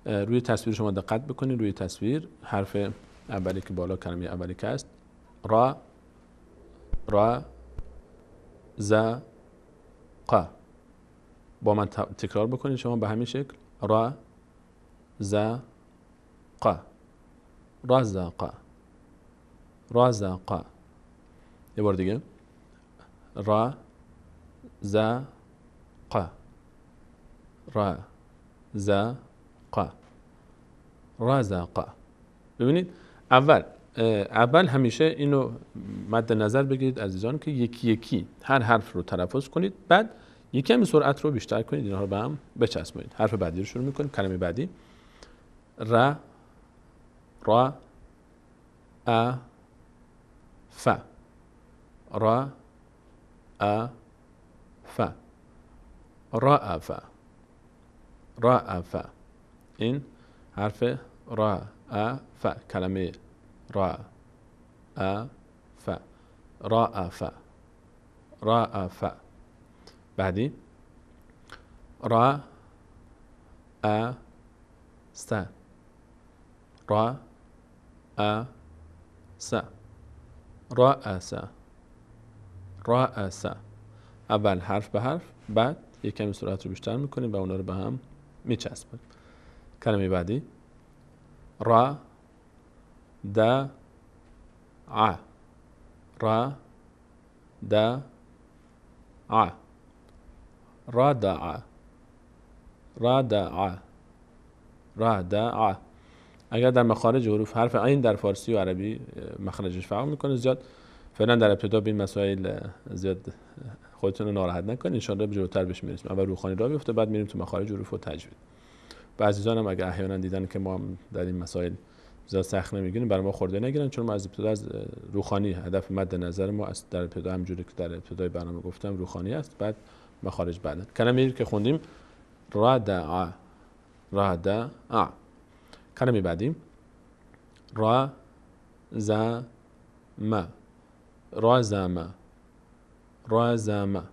روی تصویر شما دقت بکنید. روی تصویر حرف اولی که بالا کلمه اولی که هست را، ز، ق. با من تکرار بکنید شما به همین شکل. را، ز، ق. رزق، رزق. یه بار دیگه. را، ز، ق. را، ز، ق. رزق. ببینید اول همیشه اینو مد نظر بگیرید عزیزان که یکی یکی هر حرف رو تلفظ کنید، بعد یکم سرعت رو بیشتر کنید، اینها رو به هم بچسبونید. حرف بعدی رو شروع میکنیم. کلمه بعدی ر، ا، ف. را، ا، ف. رأف، رأف. این حرف را، ا، ف. کلمه را، ا، ف. رأف، رأف. بعدی را، ا، س. را، ا، س. رأس، رأس. اول حرف به حرف، بعد یک کمی سرعت رو بیشتر میکنیم و اونا رو به هم میچسبیم. کلمه بعدی را، د، ع. را، د، ع. رادع، رادع، رادع. اگر در مخارج حروف حرف عین در فارسی و عربی مخرجش فرق میکنه زیاد، فعلا در ابتدا به این مسائل زیاد خودتون رو ناراحت نکنید، ان شاءالله جلوتر بهش میرسیم. اول روخانی راه بیفته، بعد میریم تو مخارج حروف و تجوید. و عزیزانم اگر احیانا دیدن که ما در این مسائل زیاد سخت نمیگیریم، برای ما خورده نگیرن، چون ما از ابتدا از روخانی هدف مد نظر ما از در ابتدا همونجوری که در ابتدای برنامه گفتم روخانی است، بعد مخارج بعدن. کلمه‌ای که خوندیم رادع، رادع. کلمه بعدی را، ز، م. رازم، رازم،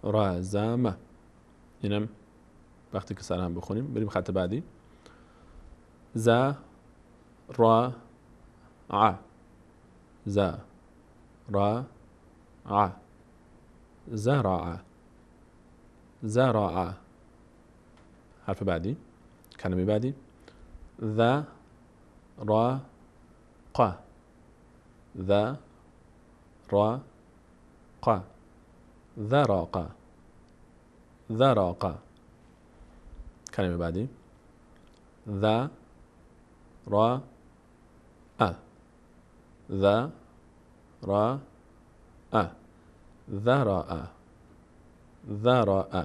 رازم. اینم وقتی که سر هم بخونیم. بریم خط بعدی. ز، را، ع. ز، را، ع. زرع، زرع. حرف بعدی، کلمه بعدی ذ را ق. ذ را ق. ذراق. ذراق. کلمه بعدی ذ را ا. ذ را ا. ذراء. ذراء.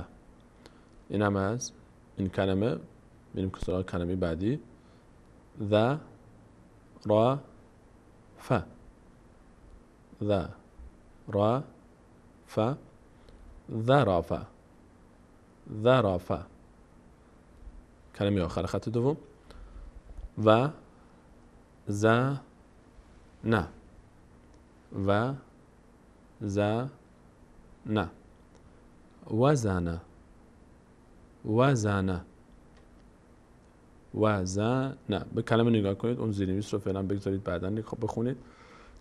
این هم از این کلمه. میریم که سراغ کلمه بعدی ذ را ف. ذ را ف. ذراف. ذراف. کلمه آخر خط دوم و ز نه. و ز نه. وزن. وزن. وزن. به کلمه نگاه کنید، اون زیرنویس رو فعلا بگذارید بعداً بخونید.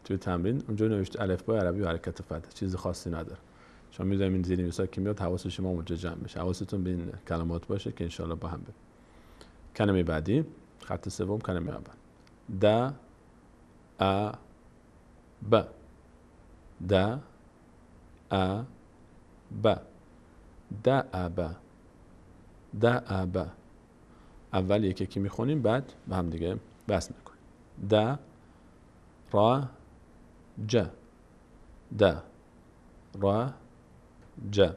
توی تمرین اونجا نوشته الفبای عربی و حرکت فتح، چیز خاصی نداره. شما می‌ذارید این زیرنویس‌ها که میاد حواس شما اونجا جمع بشه. حواستون به این کلمات باشه که انشالله با هم ببینیم. کلمه بعدی خط سوم، کلمه اول د ا ب. د ا ب. دأب. دأب. اول یکی یکی میخونیم، بعد با هم دیگه بس میکنیم. د را ج. د را ج.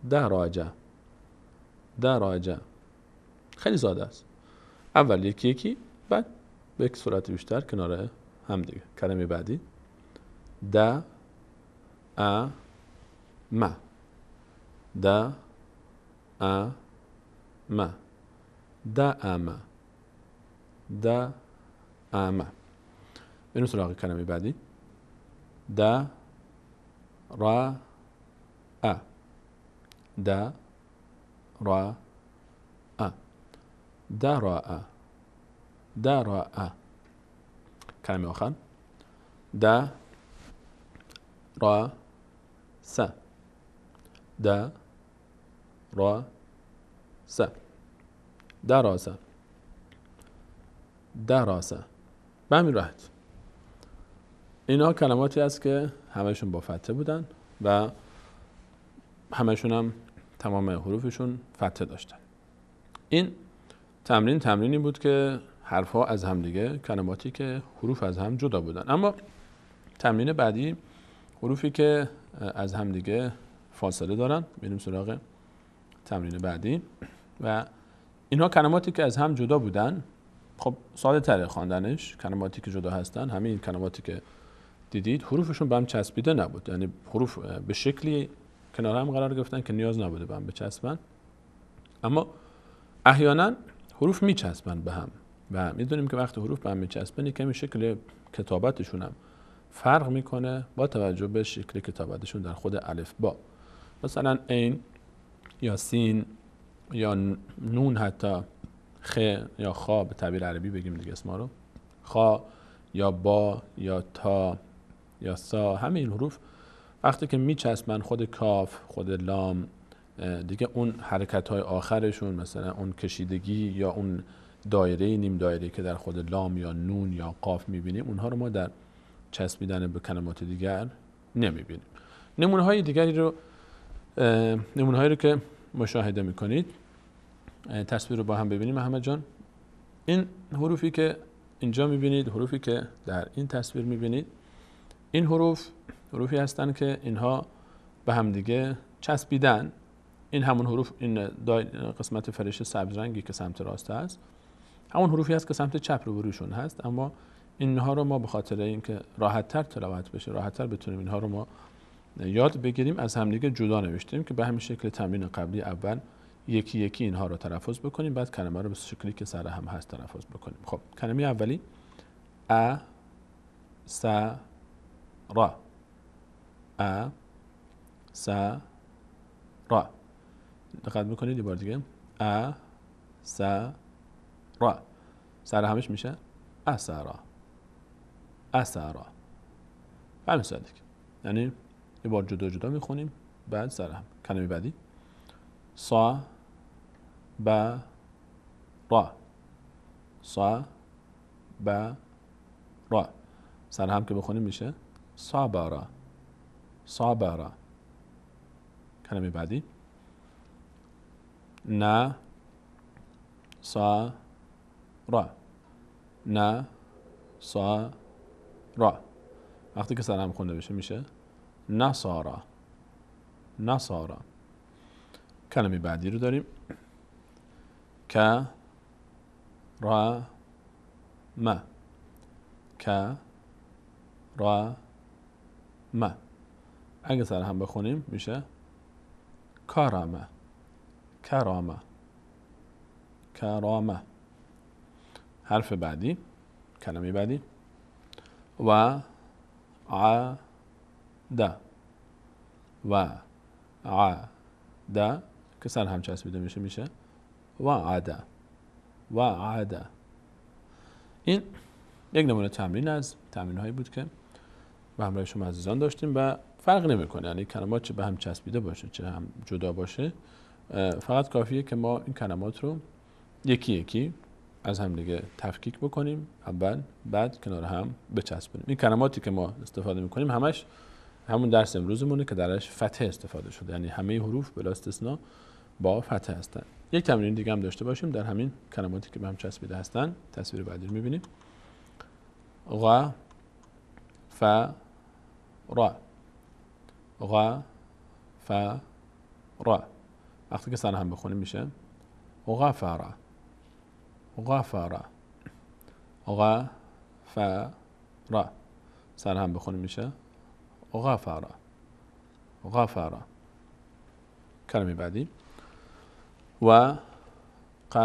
دراجه. دراجه. خیلی ساده است. اول یکی یکی، بعد به یک صورت بیشتر کنار هم دیگه. کلمه بعدی د ا م. د ا م. دأم. دأم. بریم سراغ کلمه بعدی د را ا. د را ا. دراء. دراء. کلمه آخر د را س. د را س. دراس. دراس. به همین راحت. اینا کلماتی است که همشون با فتحه بودن و همشون هم تمام حروفشون فتحه داشتن. این تمرینی بود که حرفها از هم دیگه، کلماتی که حروف از هم جدا بودن. اما تمرین بعدی حروفی که از هم دیگه فاصله دارن. میریم سراغ تمرین بعدی و اینها کلماتی که از هم جدا بودن. خب ساده تره خواندنش. کلماتی که جدا هستن، همین کلماتی که دیدید حروفشون به هم چسبیده نبود، یعنی حروف به شکلی کنار هم قرار گرفتن که نیاز نبوده به هم بچسبن، اما احیانا حروف میچسبن به هم و میدونیم که وقتی حروف به هم میچسبن کمی شکل کتابتشون هم فرق میکنه با توجه به شکل کتابتشون در خود الفبا. مثلا عین یا سین یا نون، حتی خ یا خا به تعبیر عربی بگیم دیگه اسما رو، خا یا با یا تا یا سا، همه این حروف وقتی که میچسبن خود کاف، خود لام دیگه، اون حرکت های آخرشون مثلا اون کشیدگی یا اون دایره نیم دایره که در خود لام یا نون یا قاف میبینیم، اونها رو ما در چسبیدن به کلمات دیگر نمیبینیم. نمونه های دیگری رو که مشاهده میکنید، تصویر رو با هم ببینیم. محمد جان، این حروفی که اینجا میبینید، حروفی که در این تصویر میبینید، این حروفی هستن که اینها به هم دیگه چسبیدن. این همون حروف، این قسمت فرش سبز رنگی که سمت راست هست، همون حروفی هست که سمت چپ روبروشون هست، اما اینها رو ما به خاطر اینکه راحت‌تر تلاوت بشه، راحت‌تر بتونیم اینها رو ما یاد بگیریم، از همدیگه جدا نوشتیم که به همین شکل تمرین قبلی اول یکی یکی اینها رو تلفظ بکنیم، بعد کلمه رو به شکلی که سر هم هست تلفظ بکنیم. خب کلمه اولی ا س را. ا س را. دقت میکنید یه بار دیگه. ا س را. سر همش میشه اسرا. اسرا. همین سادگی. یعنی یه بار جدا جدا میخونیم، بعد سر هم. کلمه بعدی صا با را صا با را سر هم که بخونیم میشه صابرا صابرا. کلمه بعدی نه صا را نه صا را. وقتی که سر هم خونده بشه میشه نصارا نصارا. کلمه بعدی رو داریم که را ما که را ما. اگه سر هم بخونیم میشه کارامه کرامه کرامه. حرف بعدی کلمه بعدی و ع د و ع د که سر هم چسبیده میشه و عده و عده. این یک نمونه تمرین از تمرین هایی بود که به همراه شما عزیزان داشتیم و فرق نمیکنه، یعنی کلمات چه به هم چسبیده باشه چه هم جدا باشه، فقط کافیه که ما این کلمات رو یکی یکی از هم دیگه تفکیک بکنیم اول، بعد کنار هم بچسبونیم. این کلماتی که ما استفاده میکنیم همش همون درس امروزمونه که درش فتحه استفاده شده، یعنی همه حروف بلا استثنا با فتحه هستن. یک تمرین دیگه هم داشته باشیم در همین کلماتی که به هم چسبیده هستن. تصویر بعدی رو میبینیم. غ ف را غ ف را. وقتی که سر هم بخونیم میشه غفر غفر غ ف را. سر هم بخونیم میشه غفر غفر. کلمه بعدی و ق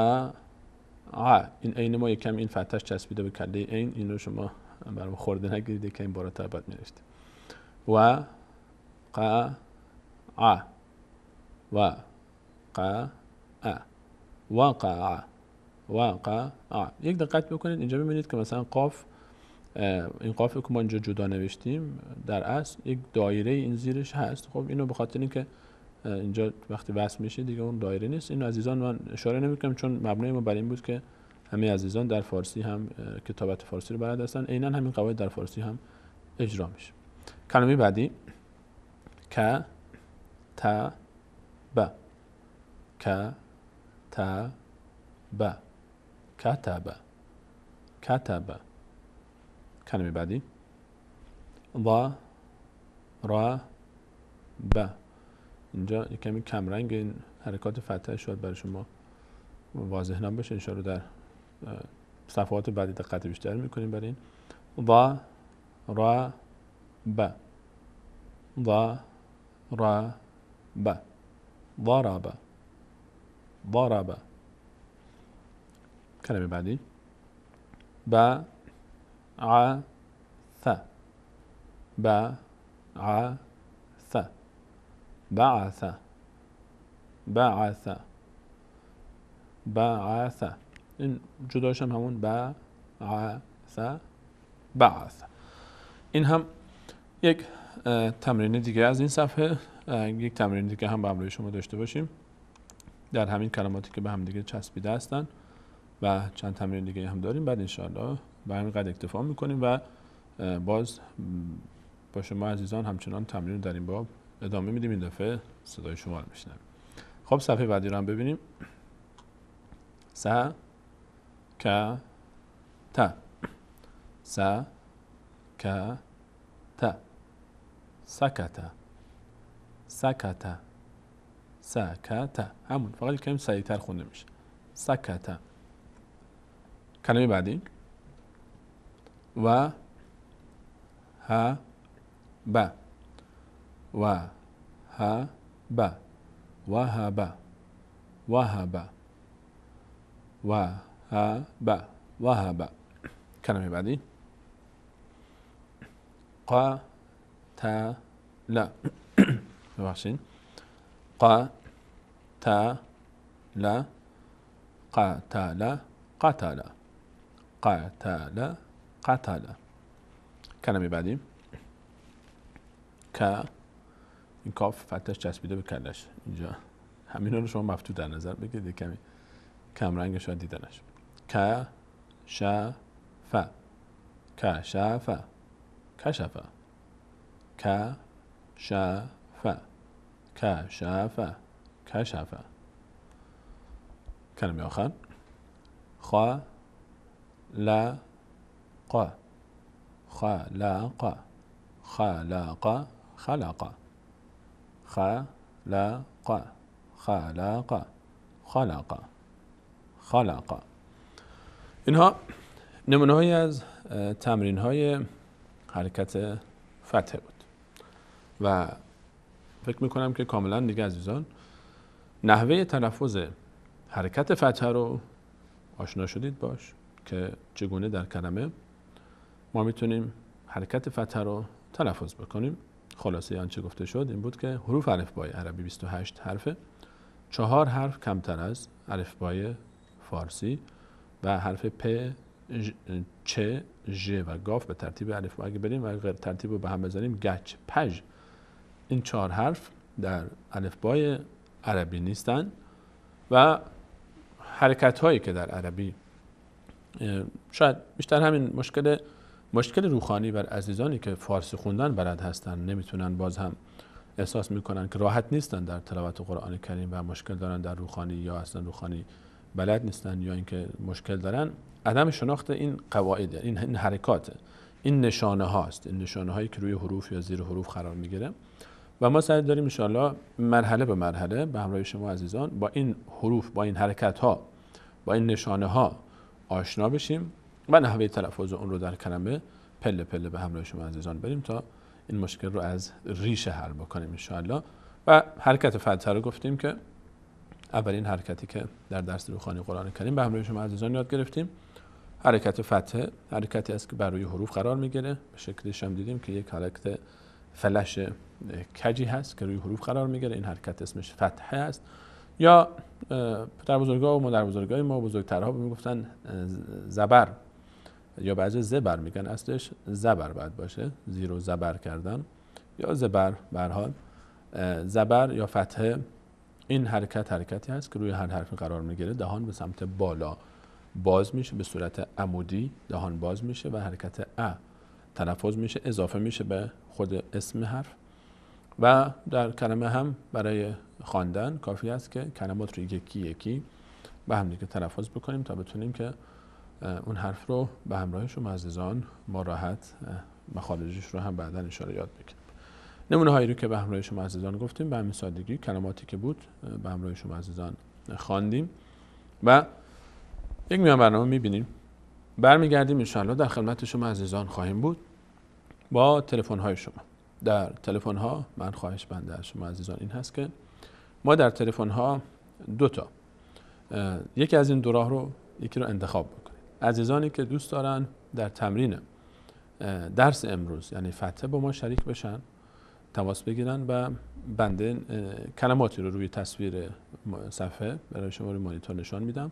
ع. این عین ما یکم این فتحش چسبیده به کله عین، این رو شما برام خورده نگیرید که این بالاتر بعد می‌نوشته. و ق ع و ق ع وقع وقع. یک دقت بکنید اینجا ببینید که مثلا قاف، این قافی که ما اینجا جدا نوشتیم در اصل یک دایره این زیرش هست. خب اینو به خاطر اینکه اینجا وقتی وصل میشه دیگه اون دایره نیست. اینو عزیزان من اشاره نمیکنم چون مبنای ما بر این بود که همه عزیزان در فارسی هم کتابت فارسی رو بلد هستن، عیناً همین قواعد در فارسی هم اجرا میشه. کلمه بعدی ک ت ب ک ت ب کتب کتب. کلمه بعدی ض را ب. اینجا کمی کمرنگ این حرکات فتحه شاید برای شما واضح نباشه، ان شاءالله در صفحات بعدی دقت بیشتر میکنیم برای این. ض را ب ض را ب ضرب ضرب. کلمه بعدی ب ع ث ب ع ث بعث بعث بعث. این جداش هم همون بعث بعث. این هم یک تمرین دیگه از این صفحه. یک تمرین دیگه هم با همراه شما داشته باشیم در همین کلماتی که به هم دیگه چسبیده هستن و چند تمرین دیگه هم داریم. بعد انشاءالله به همین قدر اکتفا میکنیم و باز با شما عزیزان همچنان تمرین در این باب ادامه میدیم. این دفعه صدای شما رو میشنویم. خب صفحه بعدی رو هم ببینیم. س ک ت س ک ت سکت سکت سکت. همون فقط کمی سریعتر خونده میشه سکت. کلمه بعدی و ه ب و ه ب وهب وهب وهب وهب. کلمه بعدی ق ت ل. ببخشید ق ت ل قتل قتل قتل قتل. کلمه بعدی ک. این کاف فتحش چسبیده به کلش، اینجا همین رو شما مفتوح در نظر بگیرید، کمی کم رنگ شاید دیدنش. ک ش ف کشف کشف ک ش ف کشف کشف. کلمه آخر خ ل ق خلق خلق خلق خلق خلق خلق خلق. اینها نمونه هایی از تمرین های حرکت فتحه بود و فکر میکنم که کاملا دیگه عزیزان نحوه تلفظ حرکت فتحه رو آشنا شدید باش که چگونه در کلمه ما میتونیم حرکت فتحه رو تلفظ بکنیم. خلاصه آنچه گفته شد این بود که حروف الفبای عربی 28 حرفه، 4 حرف کمتر از الفبای فارسی و حرف پ، چ، ژ و گاف به ترتیب الفبا اگه بریم و غیر ترتیب رو به هم بزنیم گچ، پژ، این 4 حرف در الفبای عربی نیستن و حرکت هایی که در عربی شاید بیشتر همین مشکل روحانی بر عزیزانی که فارسی خوندن بلد هستن نمیتونن، باز هم احساس میکنن که راحت نیستن در تلاوت قرآن کریم و مشکل دارن در روحانی یا اصلا روحانی بلد نیستن یا اینکه مشکل دارن عدم شناخت این قواعد، این حرکات، این نشانه هاست، این نشانه هایی که روی حروف یا زیر حروف قرار میگیره و ما سعی داریم ان شاء الله مرحله به مرحله به همراه شما عزیزان با این حروف، با این حرکت ها، با این نشانه ها آشنا بشیم و نحوه تلفظ اون رو در کلمه پله پله به همراه شما عزیزان بریم تا این مشکل رو از ریشه حل بکنیم ان شاء الله. و حرکت فتحه رو گفتیم که اولین حرکتی که در درس روحانی قرآن کریم به همراه شما عزیزان یاد گرفتیم حرکت فتحه حرکتی است که بر روی حروف قرار میگیره. به شکلش هم دیدیم که یک حرکت فلش کجی هست که روی حروف قرار میگیره، این حرکت اسمش فتحه است. یا در بزرگاه و مادر بزرگای ما بزرگترها میگفتن زبر یا بعضی زبر میگن، اصلش زبر باید باشه، زیر و زبر کردن یا زبر. به هر حال زبر یا فتحه این حرکتی هست که روی هر حرفی قرار میگیره، دهان به سمت بالا باز میشه به صورت عمودی، دهان باز میشه و حرکت ا تلفظ میشه، اضافه میشه به خود اسم حرف. و در کلمه هم برای خواندن کافی است که کلمات رو یکی یکی به هم دیگه تلفظ بکنیم تا بتونیم که اون حرف رو به همراه شما عزیزان ما راحت مخارجش رو هم بعداً اشاره یاد بگیریم. نمونه هایی رو که به همراه شما عزیزان گفتیم به همین سادگی کلماتی که بود به همراه شما عزیزان خواندیم و یک میان برنامه میبینیم. برمیگردیم ان شاء الله در خدمت شما عزیزان خواهیم بود با تلفن های شما. در تلفن ها من خواهش بنده از شما عزیزان این هست که ما در تلفن ها دو تا یکی از این دو راه رو یکی رو انتخاب بکنید. عزیزانی که دوست دارن در تمرین درس امروز یعنی فتحه با ما شریک بشن تماس بگیرن و بنده کلماتی رو روی تصویر صفحه برای شما روی مانیتور نشان میدم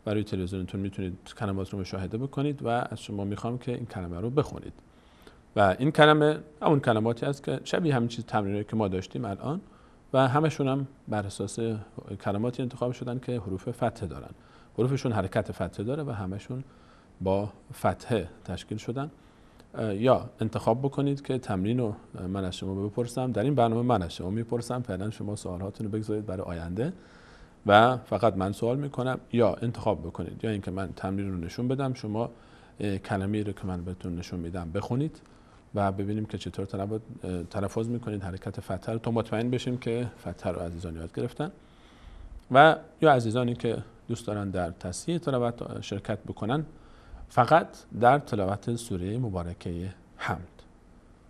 و روی تلویزیونتون میتونید کلمات رو مشاهده بکنید و از شما میخوام که این کلمه رو بخونید و این کلمه همون کلماتی است که شبیه همین چیز تمرینی که ما داشتیم الان و همشون هم بر اساس کلماتی انتخاب شدن که حروف فتحه دارن، حروفشون حرکت فتحه داره و همشون با فتحه تشکیل شدن. یا انتخاب بکنید که تمرین رو من از شما بپرسم، در این برنامه من از شما میپرسم، فعلا شما سوالاتون رو بگذارید برای آینده و فقط من سوال میکنم، یا انتخاب بکنید یا اینکه من تمرین رو نشون بدم شما کلمه‌ای رو که من بهتون نشون میدم بخونید و ببینیم که چطور تلفظ میکنید حرکت فتحه رو تا مطمئن بشیم که فتحه رو عزیزان یاد گرفتن. و یا عزیزانی که دوست دارن در تصحیح تلاوت شرکت بکنن فقط در تلاوت سوره مبارکه حمد.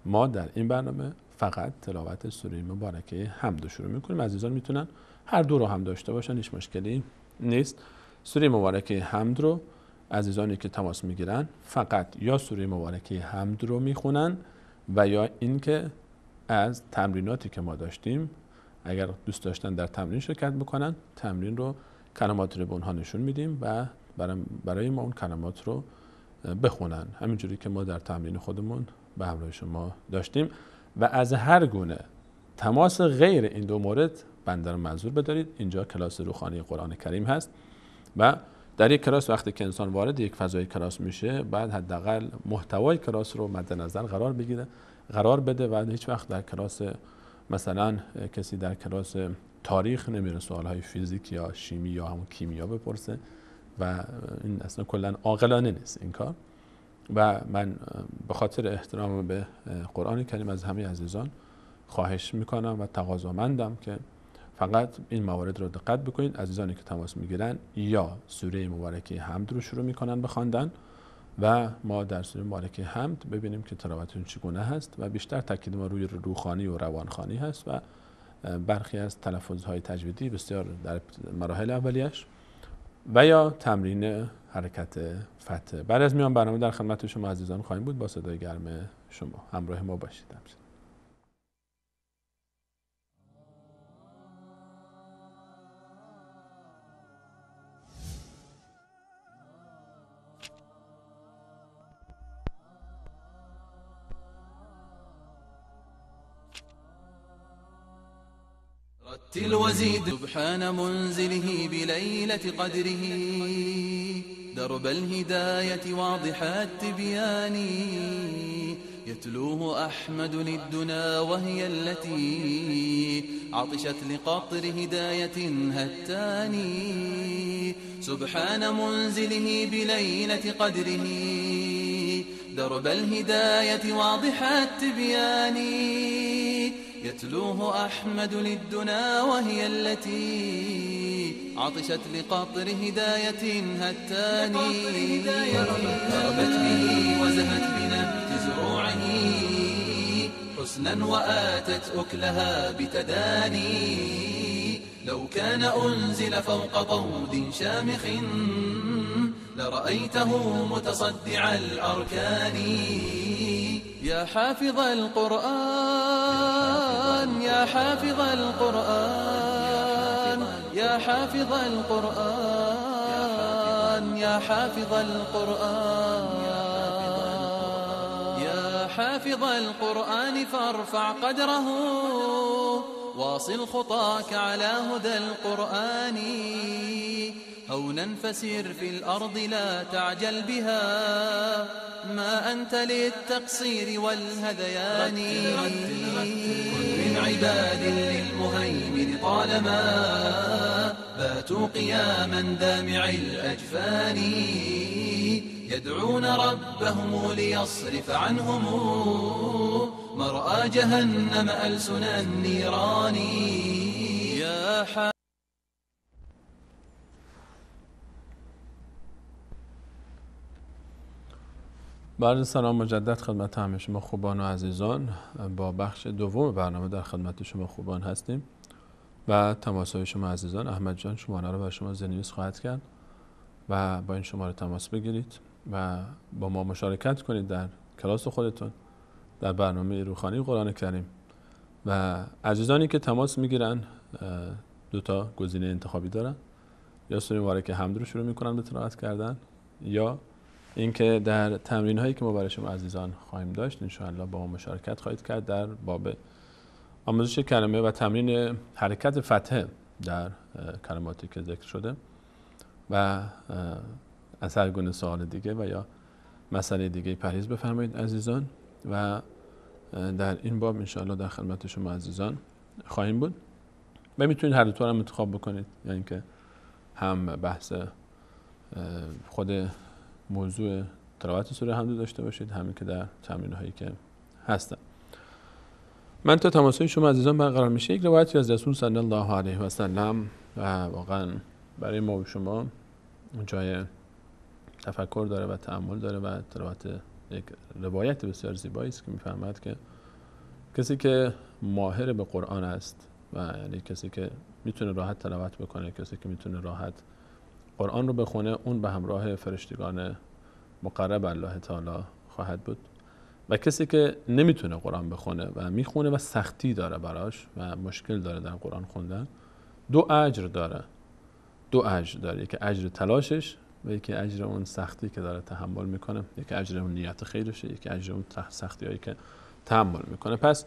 ما در این برنامه فقط تلاوت سوره مبارکه حمد رو شروع میکنیم. عزیزان میتونن هر دو رو هم داشته باشن، هیچ مشکلی نیست. سوره مبارکه حمد رو عزیزانی که تماس میگیرن فقط یا سوره مبارکه حمد رو میخونن و یا اینکه از تمریناتی که ما داشتیم اگر دوست داشتن در تمرین شرکت بکنن تمرین رو کلمات رو به اونها نشون میدیم و برای ما اون کلمات رو بخونن همینجوری که ما در تمرین خودمون به همراه شما داشتیم. و از هر گونه تماس غیر این دو مورد بنده رو معذور بدارید، اینجا کلاس روحانی قرآن کریم هست و در یک کلاس وقتی که انسان وارد یک فضای کلاس میشه بعد حداقل محتوای کلاس رو مد نظر قرار بده و هیچ وقت در کلاس مثلا کسی در کلاس تاریخ نمیره سوالهای فیزیک یا شیمی یا همون کیمیا بپرسه و این اصلا کلا عاقلانه نیست این کار. و من به خاطر احترام به قرآن کریم از همه عزیزان خواهش میکنم و تقاضامندم که فقط این موارد رو دقت بکنید. عزیزانی که تماس میگیرن یا سوره مبارکه حمد رو شروع میکنن به خواندن و ما در سوره مبارکه حمد ببینیم که تلاوتشون چگونه هست و بیشتر تاکید ما روی روحانی و روانخوانی هست و برخی از تلفظهای تجویدی بسیار در مراحل اولیش و یا تمرین حرکت فتح. بعد از میان برنامه در خدمت شما عزیزان خواهیم بود. با صدای گرم شما همراه ما باشید. رتل وزيد سبحان منزله بليلة قدره درب الهداية واضح التبيان يتلوه أحمد للدنا وهي التي عطشت لقطر هداية هتاني سبحان منزله بليلة قدره درب الهداية واضح التبيان يتلوه أحمد للدنا وهي التي عطشت لقطر هداية هتاني ضربت به وزهت بنبت زروعه حسنا وآتت أكلها بتداني لو كان أنزل فوق طود شامخ لرأيته متصدع الأركان يا حافظ القرآن يا حافظ القرآن يا حافظ القرآن يا حافظ القرآن يا حافظ القرآن فارفع قدره واصل خطاك على هدى القرآن هونا فسير في الأرض لا تعجل بها ما أنت للتقصير والهذيان كن من عباد للمهيمن طالما باتوا قياما دامع الأجفان يدعون ربهم ليصرف عنهم مرأى جهنم ألسن النيران يا بعد سلام مجدد خدمت همه شما خوبان و عزیزان. با بخش دوم برنامه در خدمت شما خوبان هستیم و تماس‌های شما عزیزان. احمد جان شماره رو برای شما زنیوز خواهد کرد و با این شماره تماس بگیرید و با ما مشارکت کنید در کلاس خودتون در برنامه روحانی قرآن کریم. و عزیزانی که تماس میگیرن دو تا گزینه انتخابی دارن، یا سوره مبارکه حمد رو شروع میکنن به تلاوت کردن یا اینکه در تمرین هایی که ما برای شما عزیزان خواهیم داشت انشاءالله با ما مشارکت خواهید کرد در باب آموزش کلمه و تمرین حرکت فتحه در کلماتی که ذکر شده و از هر گونه سوال دیگه و یا مسئله دیگه پرهیز بفرمایید عزیزان. و در این باب انشاءالله در خدمت شما عزیزان خواهیم بود و میتونید هر دو طور هم انتخاب بکنید، یعنی که هم بحث خود موضوع تلاوت سوره حمد داشته باشید، همین که در تمرین هایی که هستن. من تا تماس‌های شما عزیزان برقرار میشه یک روایتی از رسول صلی الله علیه و سلم و واقعا برای ما و شما جای تفکر داره و تأمل داره و تلاوت یک روایت بسیار زیبایی است که میفرماید که کسی که ماهر به قرآن است و یعنی کسی که میتونه راحت تلاوت بکنه، کسی که میتونه راحت قرآن رو بخونه، اون به همراه فرشتگان مقرب الله تعالی خواهد بود. و کسی که نمیتونه قرآن بخونه و میخونه و سختی داره براش و مشکل داره در قرآن خوندن، دو اجر داره. یکی اجر تلاشش و یکی اجر اون سختی که داره تحمل میکنه، یکی اجر اون نیت خیرشه، یکی اجر اون سختی هایی که تحمل میکنه. پس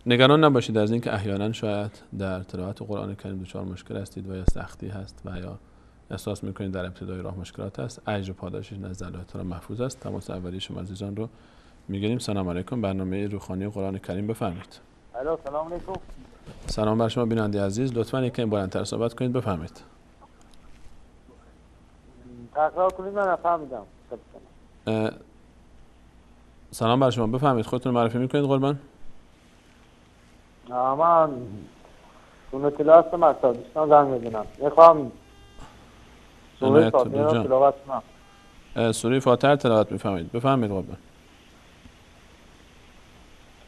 نگران نباشید از اینکه احیانا شاید در تلاوت قرآن کریم دچار مشکل هستید و یا سختی هست و یا احساس میکنید در ابتدای راه مشکلات هست. اجر پاداشش نزد الله تعالی محفوظ است. تماس اولیه شما عزیزان رو میگیریم. سلام علیکم. برنامه روحانی قرآن کریم بفرمایید. الو سلام علیکم. سلام بر شما بیننده عزیز. لطفاً یکم بلندتر صحبت کنید. بفرمایید. تکرار کنید من نفهمیدم. سلام بر شما. بفرمایید. خودتون معرفی میکنید قربان؟ من اون اطلاعات مطلب دوستان زنگ میزنم. میخوام سوره فاتحه رو تلاوت کنم. سوره فاتحه تلاوت میفرمایید. بفرمایید قربان.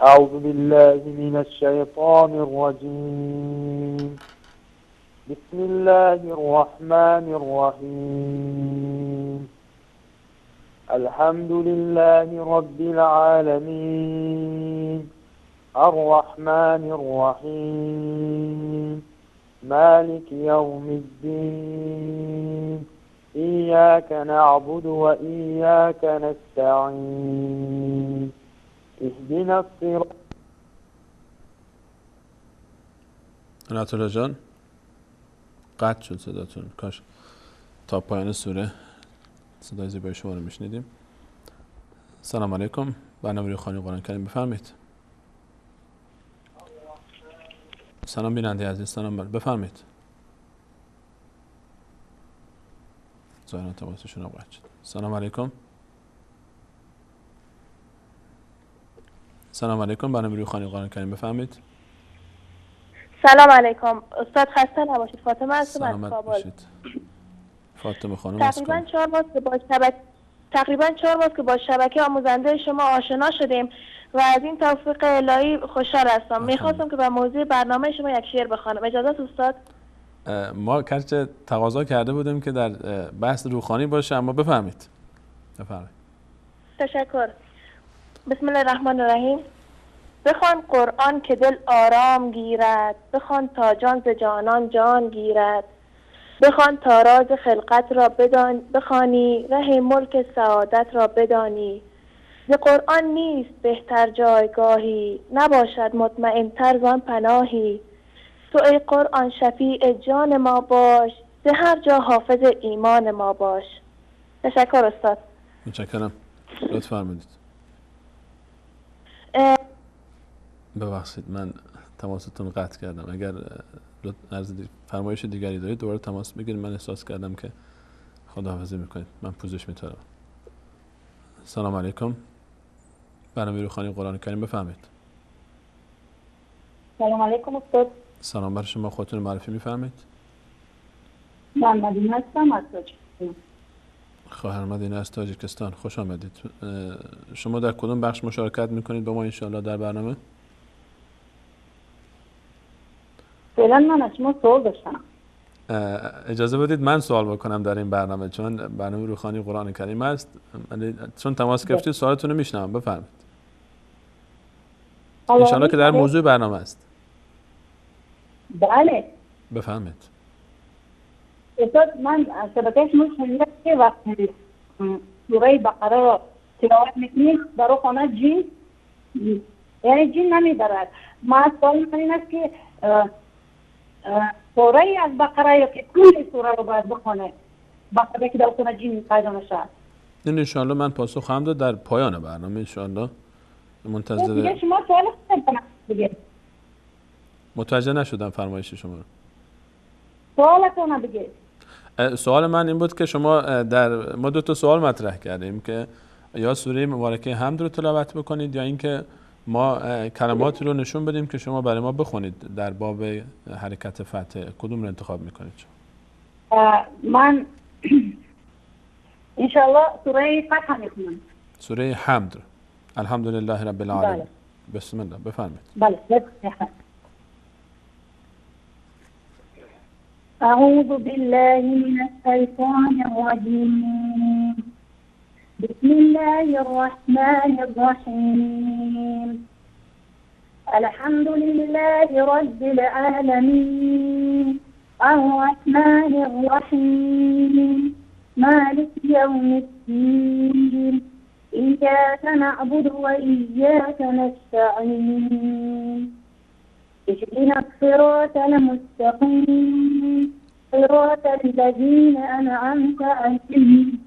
اعوذ بالله من الشیطان الرجیم. بسم الله الرحمن الرحیم. الحمد لله رب العالمين الرحمن الرحيم مالك يوم الدين إياك نعبد وإياك نستعين اهدنا الصراط. ناتولا جان قطع شد صداتون. کاش تا پایان سوره صدای زیبای شما رو میشنیدیم. سلام علیکم. برنامه روحانی قرآن کریم بفرمایید. سلام بیننده عزیز. سلام بفرمایید. ظاهرا تماسشون رو قطع شد. سلام علیکم. سلام علیکم. برنامه روحانی قرآن کریم بفرمایید. سلام علیکم. استاد خسته نباشید. فاطمه هستم از کابل. فاطمه خانم تقریبا 4 ماه که با شبکه آموزنده شما آشنا شدیم و از این توفیق الهی خوشحال هستم. میخواستم که به موضوع برنامه شما یک شعر بخوانم. اجازه استاد؟ ما کرچه تقاضا کرده بودیم که در بحث روحانی باشه، اما بفرمایید. تشکر. بسم الله الرحمن الرحیم. بخوان قرآن که دل آرام گیرد، بخوان تا جان ز جانان جان گیرد، بخوان تا راز خلقت را بخوانی، ره ملک سعادت را بدانی. ز قرآن نیست بهتر جایگاهی، نباشد مطمئن تر زان پناهی. تو ای قرآن شفیع جان ما باش، ز هر جا حافظ ایمان ما باش. تشکر استاد. متشکرم. لطف فرمایید. ببخشید من تماستون قطع کردم. اگر فرمایش دیگری دارید دوباره تماس بگیرید. من احساس کردم که خداحافظی میکنید. من پوزش میتارم. سلام علیکم. برنامه روحانی قرآن کریم بفرمایید. سلام علیکم استاد. سلام بر شما. خودتون معرفی میفرمایید. من مدینه هستم از تاجیکستان. خواهر مدینه از تاجیکستان، خوش آمدید. شما در کدوم بخش مشارکت میکنید با ما انشاءالله در برنامه؟ فعلا من از شما سوال داشتم. اجازه بدید من سوال بکنم در این برنامه، چون برنامه روحانی قرآن کریم است. چون تماس گرفتید سوالتون رو میشنوم. بفرمایید. انشاءالله که در موضوع برنامه است. بله. بفرمایید. استاد من شبکه شما شنیدم که وقتی سوره بقره را تلاوت میکنید در خانه جن، یعنی جن نمیبرد. ما سوال من این است که سوره از بقره یا که کل سوره رو باید بخونه بقره که در خانه جن پیدا نشد؟ این انشاءالله من پاسخ خواهم داد در پایان برنامه. انشاءالله منتظر. دیگه شما سوال خودتون دیگه. متوجه نشدم فرمایش شما رو. سوالتون دیگه. سوال من این بود که ما دو تا سوال مطرح کردیم که یا سوره مبارکه حمد رو تلاوت بکنید یا اینکه ما کلماتی رو نشون بدیم که شما برای ما بخونید در باب حرکت فتح. کدوم رو انتخاب میکنید شما؟ من انشاءالله سوره فتح میخونم. سوره حمد. الحمدلله رب العالمین. بسم الله. بفرمایید. بله. أعوذ بالله من الشيطان الرجيم. بسم الله الرحمن الرحيم. الحمد لله رب العالمين الرحمن الرحيم مالك يوم الدين إياك إياك نعبد وإياك نستعين اهدنا الصراط المستقيم صراط الذين أنعمت عليهم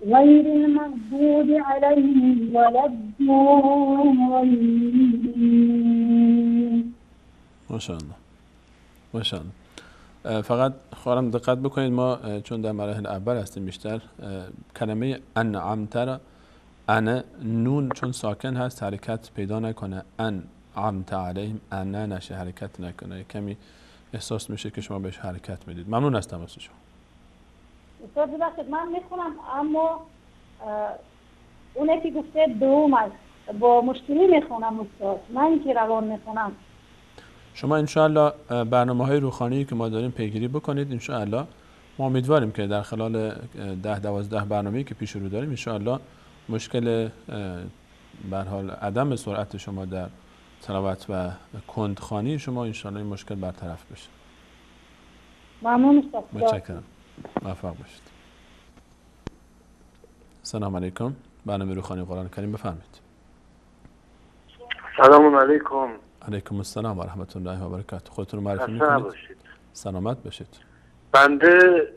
غير المغضوب عليهم ولا الضالين. ماشاءالله ماشاءالله. فقط خواهرم دقت بکنید، ما چون در مراحل اول هستیم بیشتر کلمه انعمت را ان نون چون ساکن هست حرکت پیدا نکنه، انعمت علیهم ان نشه حرکت نکنه، کمی احساس میشه که شما بهش حرکت میدید. ممنون هستم از شما. استاد ببخشید من میخونم اما اونه که گفته دوم است با مشکلی میخونم استاد، من که روان میخونم. شما انشاءالله برنامه‌های روحانی که ما داریم پیگیری بکنید. انشاءالله ما امیدواریم که در خلال 10-12 برنامه‌ای که پیش رو داریم انشاءالله مشکل به هر حال عدم سرعت شما در تلاوت و کندخوانی شما انشاءالله این مشکل برطرف بشه. ممنون استاد. متشکرم. موفق باشید. سلام علیکم. برنامه روحانی قرآن کریم بفرمایید. سلام علیکم. علیکم السلام و رحمت الله و برکاته. خودتون رو معرفی میکنید؟ سلامت باشید. بنده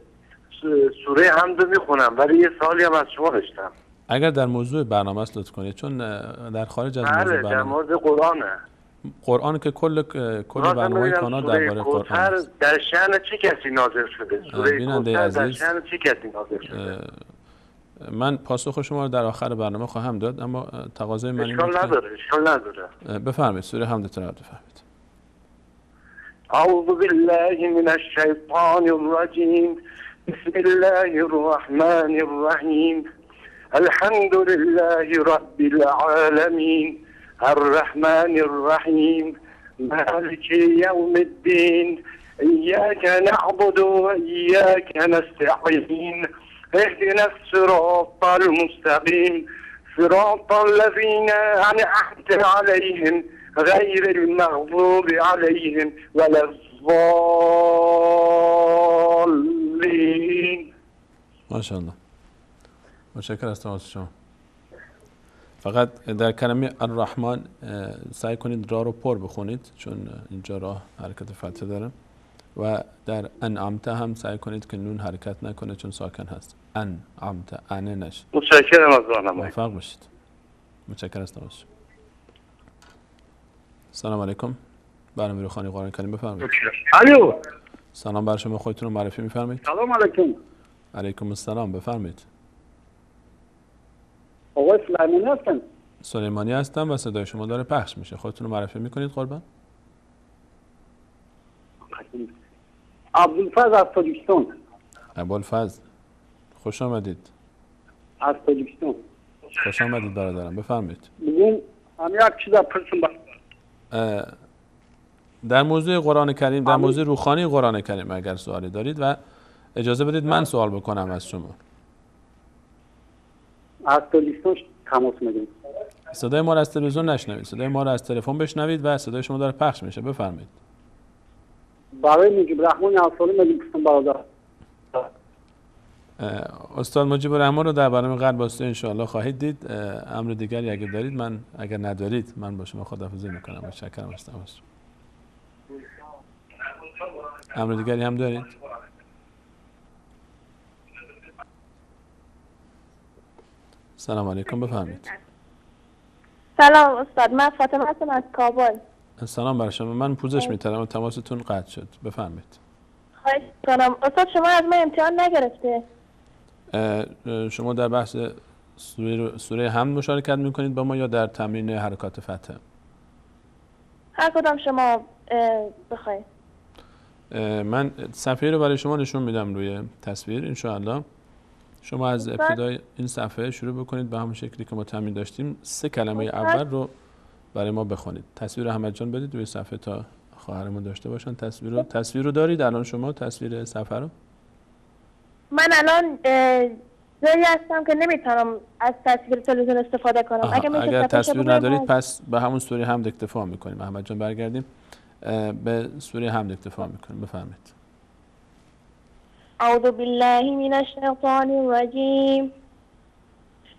سوره حمد میخونم ولی یه سالی هم از شما داشتم. اگر در موضوع برنامه است لطف کنید، چون در خارج از موضوع برنامه. در مورد قرآنه. قرآن که کل برنامه کانال درباره قرآن است. در شأن چه کسی نازل شده؟ سوره کوثر در شأن چه کسی نازل شده؟ من پاسخ شما رو در آخر برنامه خواهم داد، اما تقاضای من اینه اشکال نداره. بفرمایید سوره حمدتون رو بفرمایید. اعوذ بالله من الشیطان الرجیم. بسم الله الرحمن الرحیم. الحمد لله رب العالمین الرحمن الرحیم مالک یوم الدین ایاک نعبد و ایاک نستعین اهدنا الصراط المستقیم صراط الذين أنعمت عليهم غير المغضوب عليهم ولا الضالين. ماشاءالله. متشکرم از شما. فقط در کلمه الرحمن سعی کنید را رو پر بخونید چون اینجا راه حرکت فتحه داره، و در انعمت هم سعی کنید که نون حرکت نکنه چون ساکن هست. انعمت انه نشه. متشکرم از راهنمایی. موفق باشید. متشکرم از شما. سلام علیکم. برنامه روحانی قرآن کریم بفرمایید. الو. سلام بر شما. خودتون رو معرفی می‌فرمایید؟ سلام علیکم. علیکم السلام. بفرمایید. آقای سلیمانی هستن؟ سلیمانی هستم و صدای شما داره پخش میشه. خودتون رو معرفی میکنید قربان؟ عبدالفضل از تاجیکستان. عبدالفضل خوش آمدید. از تاجیکستان. خوش آمدید برادرم. بفرمایید. بگون هم یک چیز پرسون در موضوع قرآن کریم، در موضوع روحانی قرآن کریم اگر سوالی دارید و اجازه بدید من سوال بکنم از شما. از تاجیکستان تماس میگیرم. صدای ما را از تلویزیون نشنوید، صدای ما را از تلفن بشنوید و صدای شما داره پخش میشه. بفرمایید. برای مجیب رحمان انصاری میگم برادر. استاد مجیب الرحمن رو در برنامه قلب باسته انشاءالله خواهید دید. امر دیگری اگر دارید اگر ندارید من با شما خداحافظی میکنم. متشکرم هستم. امر دیگری هم دارید؟ سلام علیکم. بفرمایید. سلام استاد، من فاطمه هستم از کابل. سلام بر شما. من پوزش می‌طلبم، تماستون قطع شد. بفرمایید. خواهش می‌کنم. استاد شما از من امتحان نگرفته؟ شما در بحث سوره حمد مشارکت می‌کنید با ما یا در تمرین حرکات فتح؟ هر کدام شما بخواید. من صفحه رو برای شما نشون میدم روی تصویر. انشاءالله شما از ابتدای این صفحه شروع بکنید به همون شکلی که ما تمرین داشتیم. 3 کلمه اول رو برای ما بخونید. تصویر رو احمد جان بدید روی صفحه تا خواهرمون داشته باشن. تصویر رو دارید الان شما تصویر صفحه رو؟ من الان جایی هستم که نمیتونم از تصویر تلویزیون استفاده کنم. اگر تصویر ندارید پس به همون سوره حمد اکتفا میکنیم. احمد جان برگردیم به سوره حمد اکتفا میکنیم. بفرمایید. اعوذ بالله من الشیطان الرجیم.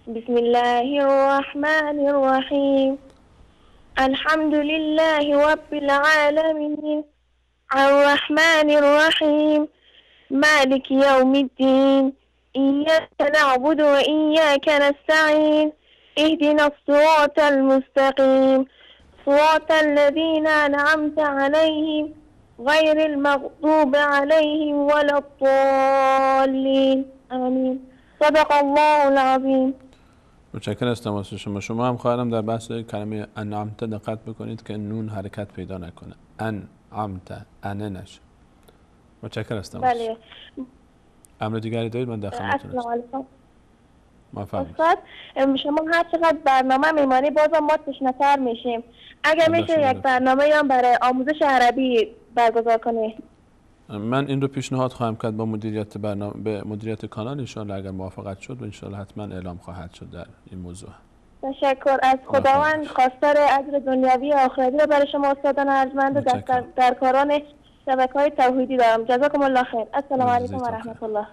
بسم الله الرحمن الرحيم. الحمد لله رب العالمين الرحمن الرحيم مالك يوم الدين إياك نعبد وإياك نستعين اهدنا الصراط المستقيم صراط الذين أنعمت عليهم غير المغضوب عليهم ولا الضالين آمين. صدق الله العظیم. متشکرم از تماس شما. شما هم خواهرم در بحث کلمه انعمت دقت بکنید که نون حرکت پیدا نکنه. انعمت انه نشه. متشکرم از تماس. بله. امر دیگری دارید؟ من در خدمتتون هستم. السلام علیکم. موفق استاد شما هر چقدر برنامه میمانی بازم ما تشنه‌تر میشیم. اگر میشه یک برنامه هم برای آموزش عربی برگزار کنید. من این رو پیشنهاد خواهم کرد با مدیریت برنامه، به مدیریت کانال ان شاء الله اگر موافقت شد و ان شاء الله حتما اعلام خواهد شد در این موضوع. تشکر از خداوند. خواستار اجر دنیوی و آخرتی رو برای شما استادان ارجمند در کاران شبکه‌های توحیدی دارم. جزاکم الله خیر. السلام علیکم و رحمت الله.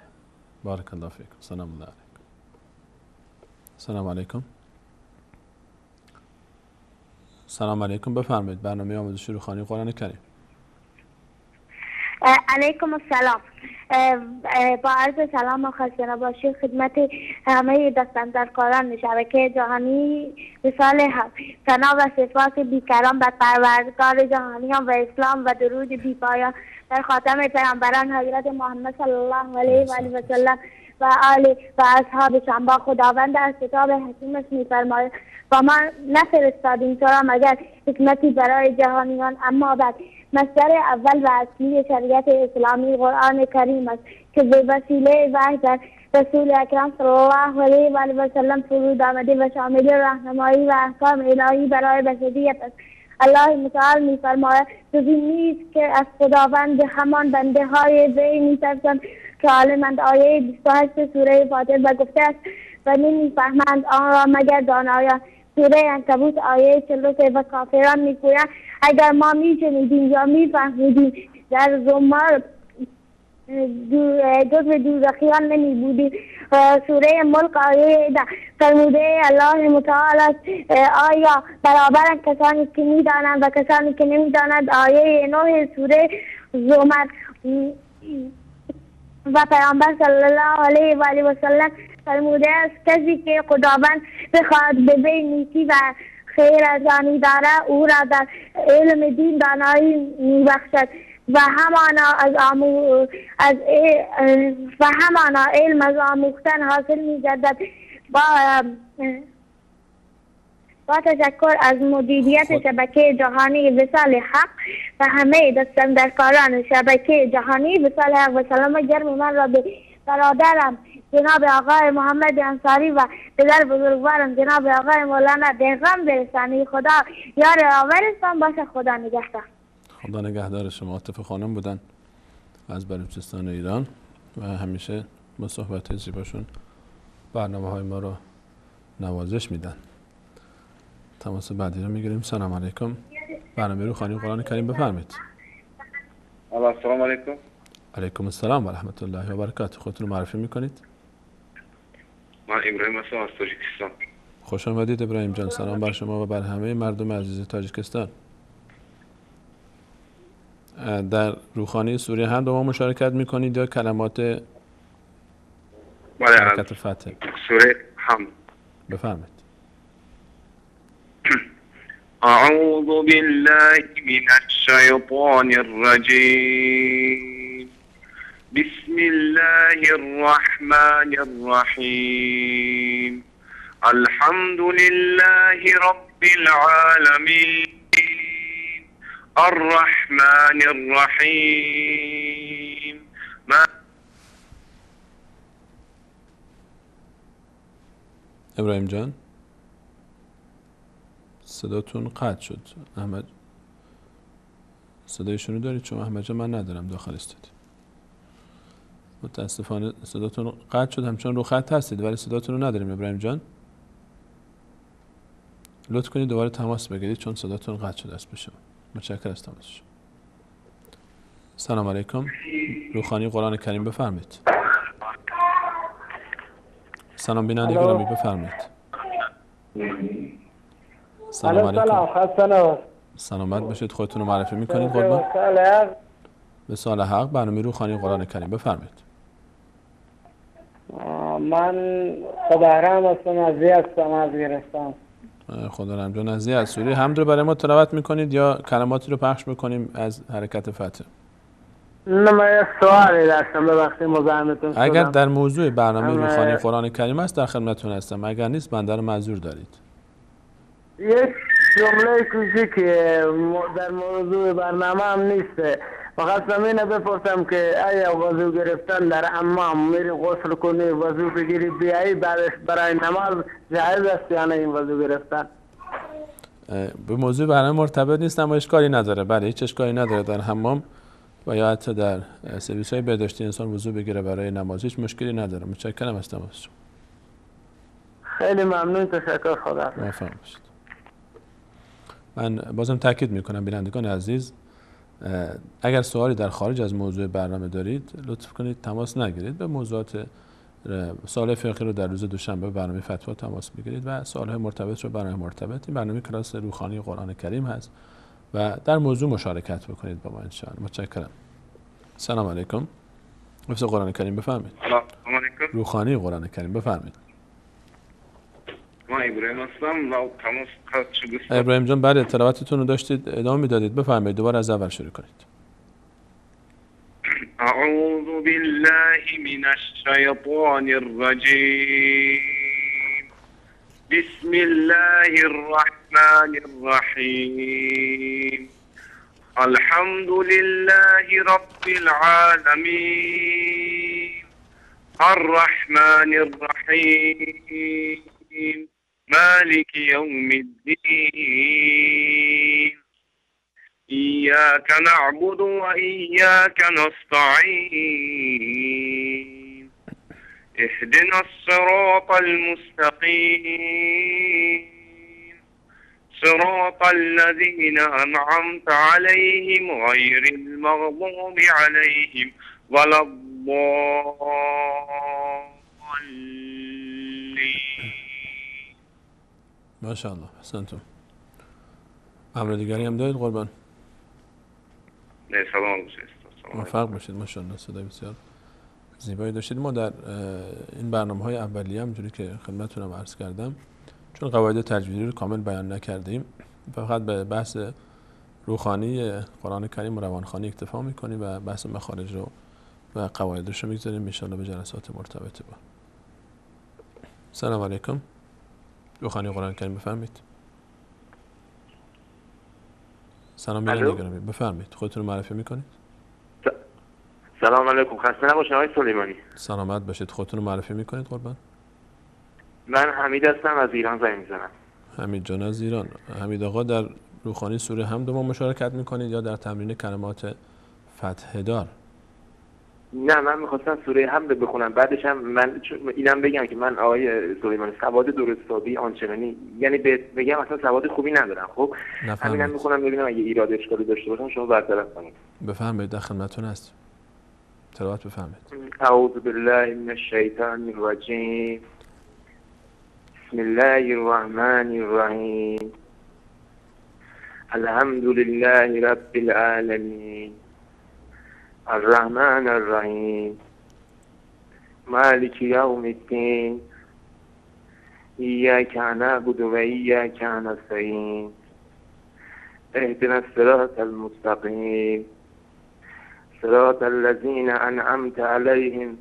بارک الله فیکم. سلام الله علیکم. سلام علیکم. سلام علیکم. بفرمایید. برنامه آموزش روحانی قرآن کریم. علیکم السلام. با عرض سلام و خسته نباشید خدمت همه دستاندرکاران شبکه جهانی وصال حق. ثنا و صفات بیکران بر پروردگار جهانیان و اسلام و درود بی پایان در خاتم پیامبران حضرت محمد صلی الله علیه و آله و سلم و آل و اصحابشان. با خداوند از کتاب حکیمش می‌فرماید و ما نفرستادیم تو را مگر حکمتی برای جهانیان. اما بعد مصدر اول و اصلی شریعت اسلامی قرآن کریم است که به وسیله وحی در رسول اکرم صلی الله علیه و آله و سلم فرود آمده و شامل راهنمایی و احکام الهی برای بشریت است. الله متعال می‌فرماید جز این نیست که از خداوند همان بنده های وی می‌ترسند که عالمند. آیه 28 سوره فاطر و گفته است و نمی‌فهمند آن را مگر دانایان. سوره عنکبوت آیه 43 و کافران میگویند اگر ما میشنیدیم یا میفهمیدیم در زمار جزو دوزخیان نمی بودیم. سوره ملک آیه 10 فرموده الله متعال است آیا برابرند کسانی که میدانند و کسانی که نمیدانند. آیه 9 سوره زمر و پیامبر صلی الله علیه و آله و سلم فرموده است کسی که خداوند بخواهد به وی نیکی و خیر از آنی دارد او را در علم دین دانایی میبخشد و همانا علم از آموختن حاصل میگردد. با تشکر از مدیریت شبکه جهانی وصال حق و همه دستاندرکاران شبکه جهانی وصال حق و سلام گرم من را به برادرم جناب آقای محمد انصاری و پدر بزرگوارم جناب آقای مولانا دهقان برسانی. خدا یار آورستان باشه. خدا نگهدار. خدا نگهدار شما. عاطف خانم بودن از بلوچستان ایران و همیشه با صحبت زیباشون برنامه‌های ما رو نوازش میدن. تماس بعدی رو میگیریم. سلام علیکم. برنامه روحانی قرآن کریم بفرمایید. السلام علیکم. علیکم السلام و رحمت الله و برکاته. خودتون رو معرفی میکنید؟ من ابراهیم هستم از تاجیکستان. خوش آمدید ابراهیم جان. سلام بر شما و بر همه مردم عزیز تاجیکستان. در روحانی سوره حمد با ما مشارکت میکنید یا کلمات حرکت فتح؟ سوره حمد بفرمایید. اعوذ بالله من الشیطان الرجیم بسم الله الرحمن الرحیم الحمد لله رب العالمین الرحمن الرحیم. ابراهیم جان صداتون قطع شد. احمد صدایشونو دارید شما؟ احمد جان من ندارم داخل استودیو. متاسفانه صداتون قطع شد. همچنان رو خط هستید ولی صداتون رو نداریم ابراهیم جان. لطف کنید دوباره تماس بگیرید چون صداتون قطع شده است. بشه متشکرم از تماسش. سلام علیکم. روحانی قرآن کریم بفرمایید. سلام بیننده گرامی، بفرمایید. سلام علیکم. سلام، خسته نباشید. سلامت باشید. خودتون رو معرفی میکنید قربان؟ به سال حق. برنامه روحانی قرآن کریم، بفرمایید. من خدارم هستم، از هستم از گرفتم. خدارم جان از از سوره حمد رو برای ما تلاوت میکنید یا کلماتی رو پخش میکنیم از حرکت فتح؟ نه، من یه سوالی داشتم، ببخشید مزاحمتون شدم. اگر در موضوع برنامه روحانی قرآن کریم است در خدمتتون هستم، اگر نیست بنده رو معذور دارید. یک جمله کوچیکی در موضوع برنامه هم نیست، فقط زمینه بپرسم که آیا وضو گرفتن در حمام میری غسل کنی وضو بگیری بیایی بعدش برای نماز جایز است یا نه این وضو گرفتن؟ به موضوع برنامه مرتبط نیست اما اشکالی نداره. بله، هیچ اشکالی نداره در حمام و یا حتی در سرویس های بهداشتی انسان وضو بگیره برای نماز، هیچ مشکلی نداره. متشکرم از تماستون. خیلی ممنون، تشکر. خدا موفق باشید. من بازم تاکید میکنم بینندگان عزیز، اگر سوالی در خارج از موضوع برنامه دارید لطف کنید تماس نگیرید. به موضوعات سوال فقهی رو در روز دوشنبه برنامه فتوا تماس بگیرید و سوال‌های مرتبط رو برنامه مرتبط. این برنامه کلاس روحانی قرآن کریم هست و در موضوع مشارکت بکنید با ما ان شاء الله. متشکرم. سلام علیکم. حفظ قرآن کریم بفرمایید. سلام علیکم. روحانی قرآن کریم بفرمایید. ما ابراهیم هستم. لو تماس قطع شد. ابراهیم جان بله، تلاوتتون رو داشتید ادامه میدادید، بفرمایید. دوباره از اول شروع کنید. اعوذ بالله من الشیطان الرجیم. بسم الله الرحمن الرحیم. الحمد لله رب العالمین الرحمن الرحیم مالك يوم الدين إياك نعبد وإياك نستعين اهدنا الصراط المستقيم صراط الذين أنعمت عليهم غير المغضوب عليهم ولا الضالين. ماشاءالله، احسنتم. امر دیگری هم دارید قربان؟ نه، سلام باشید. موفق باشید. ماشاءالله، صدای بسیار زیبایی داشتید. ما در این برنامه‌های اولیه همونجوری که خدمتتون عرض کردم چون قواعد تجویدی رو کامل بیان نکردیم فقط به بحث روحانی قرآن کریم و روانخوانی اکتفا می‌کنیم و بحث مخارج رو و قواعدش رو می‌گذاریم ان شاءالله به جلسات مرتبطه با. سلام علیکم. روحانی قرآن کریم بفرمایید. سلام بیننده گرامی، بفرمایید. خودتون رو معرفی میکنید؟ سلام علیکم. خسته نباشید آقای سلیمانی. سلامت باشید. خودتون رو معرفی میکنید قربان؟ من حمید هستم، از ایران زنگ میزنم. حمید جان از ایران. حمید آقا در روحانی سوره حمد ما مشارکت میکنید یا در تمرین کلمات فتح دار؟ نه، من میخواستم سوره حمد بخونم، بعدش هم من اینم بگم که من آقای سلیمانی سواد درستابی آنچنانی یعنی بگم اصلا سواد خوبی ندارم. خب همینم میخونم ببینم اگه ایراد اشکالی داشته باشم شما برطرف کنید. بفرمایید، در خدمتتون هستم. تلاوت بفرمایید. اعوذ بالله من الشیطان الرجیم. بسم الله الرحمن الرحیم. الحمد لله رب العالمین الرحمن الرحیم مالک یوم الدین ایاک نعبد و ایاک نستعین اهدنا الصراط المستقیم صراط الذین انعمت علیهم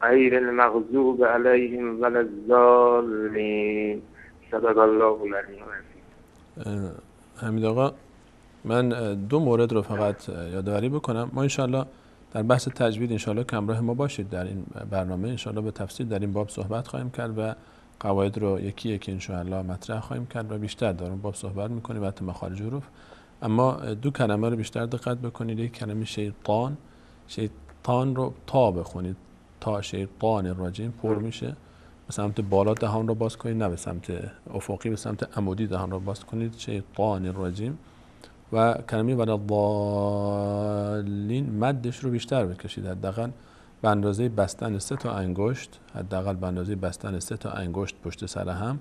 غیر المغضوب علیهم ولا الضالین. صدق الله العلی العظیم. حمید آقا، من دو مورد رو فقط یادآوری بکنم. ما انشالله در بحث تجوید انشالله که همراه ما باشید در این برنامه، انشالله به تفصیل در این باب صحبت خواهیم کرد و قواعد رو یکی یکی انشالله مطرح خواهیم کرد و بیشتر در اون باب صحبت میکنیم و حتی مخارج حروف. اما دو کلمه رو بیشتر دقت بکنید. یک کلمه شیطان، شیطان رو تا بخونید، تا شیطان الرجیم پر میشه، به سمت بالا دهان رو باز کنید، نه به سمت افقی، به سمت عمودی دهان رو باز کنید. شیطان الرجیم. و کلمه ولا الضالین مدش رو بیشتر بکشید، حداقل به اندازه بستن 3 تا انگشت، حداقل به اندازه بستن 3 تا انگشت پشت سر هم.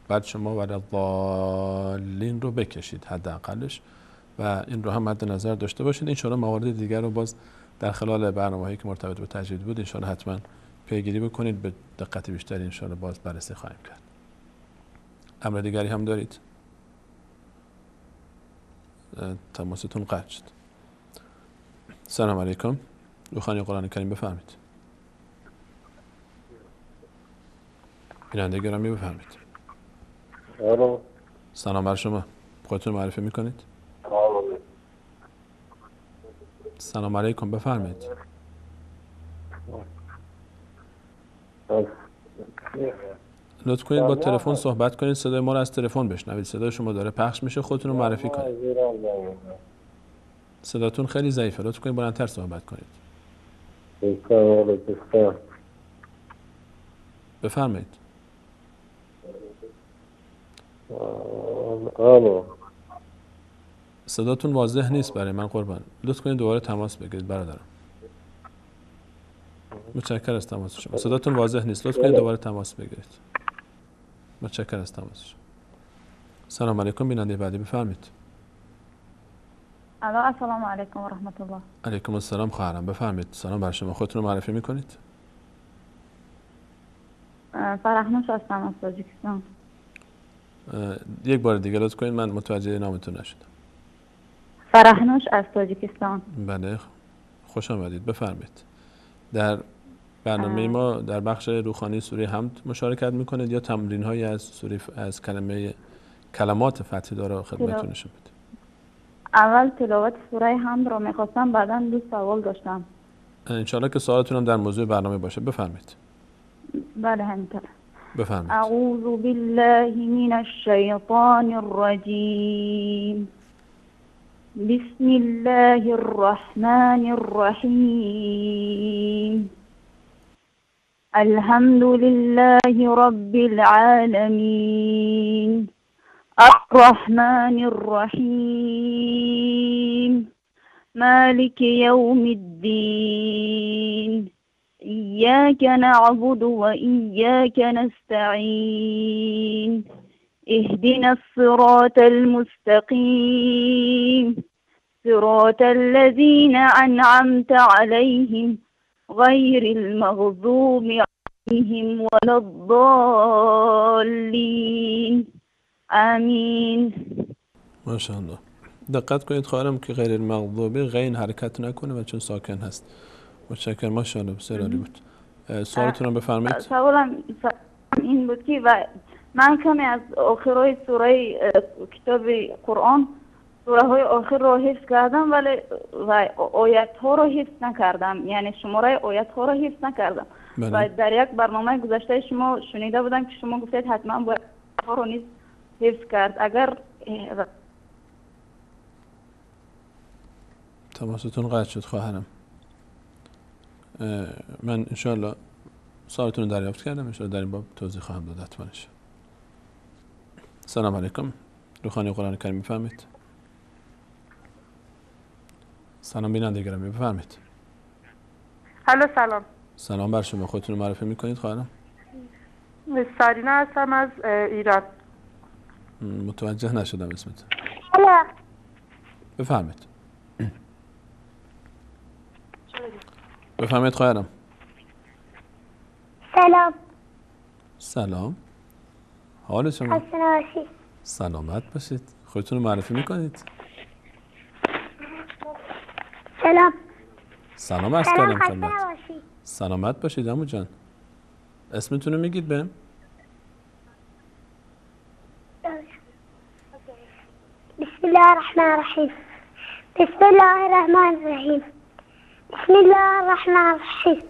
بعد شما ولی ضالین رو بکشید حداقلش و این رو هم مد نظر داشته باشید. ان شاءالله موارد دیگر رو باز در خلال برنامه‌هایی که مرتبط با تجوید بود ان شاءالله حتما پیگیری بکنید، به دقت بیشتری ان شاءالله باز بررسی خواهیم کرد. امر دیگری هم دارید؟ تماستون قطع شد. سلام علیکم. روخانی قرآن کریم بفرمید. بیننده گرامی بفرمید. سلام بر شما. خودتون معرفی میکنید؟ سلام علیکم بفرمید. لطف کنید با تلفن صحبت کنید، صدای ما رو از تلفن بشنوید. صدای شما داره پخش میشه، خودتون رو معرفی کنید. صداتون خیلی ضعیفه، لطف کنید بلندتر صحبت کنید. بفرمایید. صداتون واضح نیست برای من قربان. لطف کنید دوباره تماس بگیرید برادرم. متشکرم از تماس شما. صداتون واضح نیست، لطف کنید دوباره تماس بگیرید. متشکرم از تماس شما. سلام علیکم. بیننده بعدی بفرمایید. السلام علیکم و رحمت الله. علیکم السلام خواهرم بفرمایید. سلام بر شما. خودتون رو معرفی میکنید؟ فرحنوش هستم از تاجیکستان. یک بار دیگه لطف کنید، من متوجه نامتون نشدم. فرحنوش از تاجیکستان. بله خوش آمدید. بفرمایید. در برنامه ما در بخش روخانی سوره حمد مشارکت میکنید یا تمرین هایی از کلمات فتحی داره خدمتتون نشون بده؟ اول تلاوت سوره حمد رو میخواستم، بعدا 2 سوال داشتم. انشالله که سوالتون هم در موضوع برنامه باشه. بفرمایید. بله همینطور. بفرمایید. اعوذ بالله من الشیطان الرجیم. بسم الله الرحمن الرحیم. الحمد لله رب العالمين الرحمن الرحيم مالك يوم الدين إياك نعبد وإياك نستعين اهدنا الصراط المستقيم صراط الذين أنعمت عليهم غير المغضوب عليهم ولا الضالين آمین. ماشاءالله. دقت کنید خواهرم که غیر المغضوب غین حرکت نکنه و چون ساکن هست. متشکرم. ماشاءالله بسیار عالی بود. سوالتون رو بفرمایید. سوالم این بود که من کمی از آخرای سوره کتاب قرآن سوره های آخر رو حفظ کردم ولی آیت ها رو حفظ نکردم، یعنی شماره آیت ها رو حفظ نکردم. و در یک برنامه گذشته شما شنیده بودم که شما گفتید حتما باید ها رو نیز حفظ کرد. اگر تماستون قطع شد خواهرم. من انشاءالله سوالتون رو دریافت کردم، انشاءالله در این باب توضیح خواهم داد حتما. سلام علیکم. روخانی قرآن کریم بفرمایید. سلام بیننده گرامی بفرمایید. الو سلام. سلام بر شما. خودتون رو معرفی میکنید خواهرم؟ سارینا هستم از ایران. متوجه نشدم اسمتون. الو. بفرمایید. بفرمایید خواهرم. سلام. سلام. حال شما؟ خسته نباشید. سلامت باشید. خودتون رو معرفی میکنید؟ سلام. سلام عرض کردم خدمت. سلامت باشید عمو جان. اسمتون رو میگید بهم؟ بسم الله الرحمن الرحیم. بسم الله الرحمن الرحیم. بسم الله الرحمن الرحیم.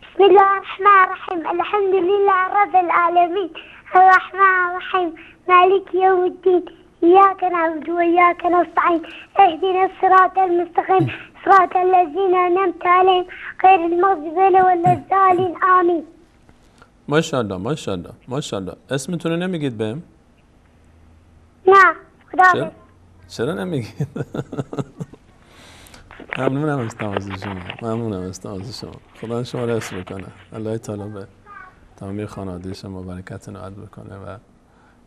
بسم الله الرحمن الرحیم. الحمد لله رب العالمین الرحمن الرحیم مالک یوم الدین إياك نعبد وإياك نستعين اهدنا الصراط المستقيم صراط الذين أنعمت عليهم غير المغضوب عليهم ولا الضالين آمين. ماشاءالله ماشاءالله ماشاءالله. اسمتون رو نمیگید بهم؟ نه خدا. چرا نمیگید؟ ممنونم از تماس شما. خدا شما را حفظ بکنه. الله تعالی به تمامی خانواده شما برکت عنایت بکنه و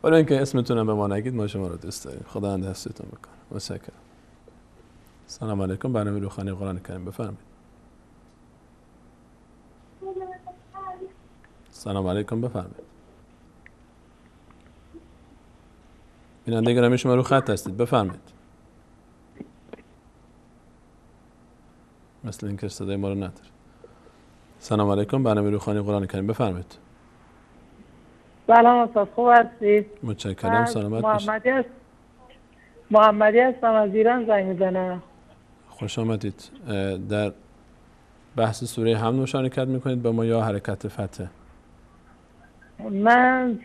ولی اینکه اسمتون به ما نگید ما شما رو دوست داریم. خدا حفظتون بکنه. متشکرم. سلام علیکم. برنامه روحانی قرآن کریم بفرمایید. سلام علیکم بفرمایید. بیننده گرامی شما رو خط هستید بفرمایید. مثل اینکه صدای ما رو نداره. سلام علیکم. برنامه روحانی قرآن کریم بفرمایید. سلام استاد خوب هستید؟ متشکرم. سلامت باشید. محمدی هستم از ایران زنگ میزنم. خوش آمدید. در بحث سوره حمد مشارکت میکنید با ما یا حرکت فتح؟ من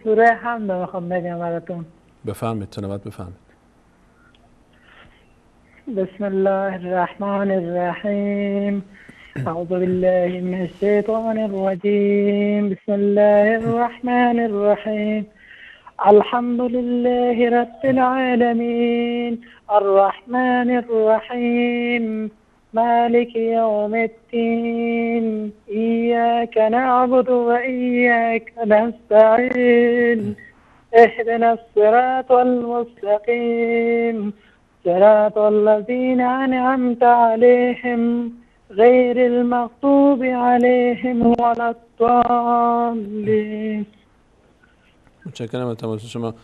سوره حمد میخوام بگم براتون. بفرمایید. تلاوت بفرمایید. بسم الله الرحمن الرحیم. اعوذ بالله من الشیطان الرجیم. بسم الله الرحمن الرحیم. الحمد لله رب العالمين الرحمن الرحيم مالك يوم الدين إياك نعبد وإياك نستعين اهدنا الصراط المستقيم صراط الذين أنعمت عليهم غير المغضوب عليهم ولا الضالين. متشکرم از تماس شما.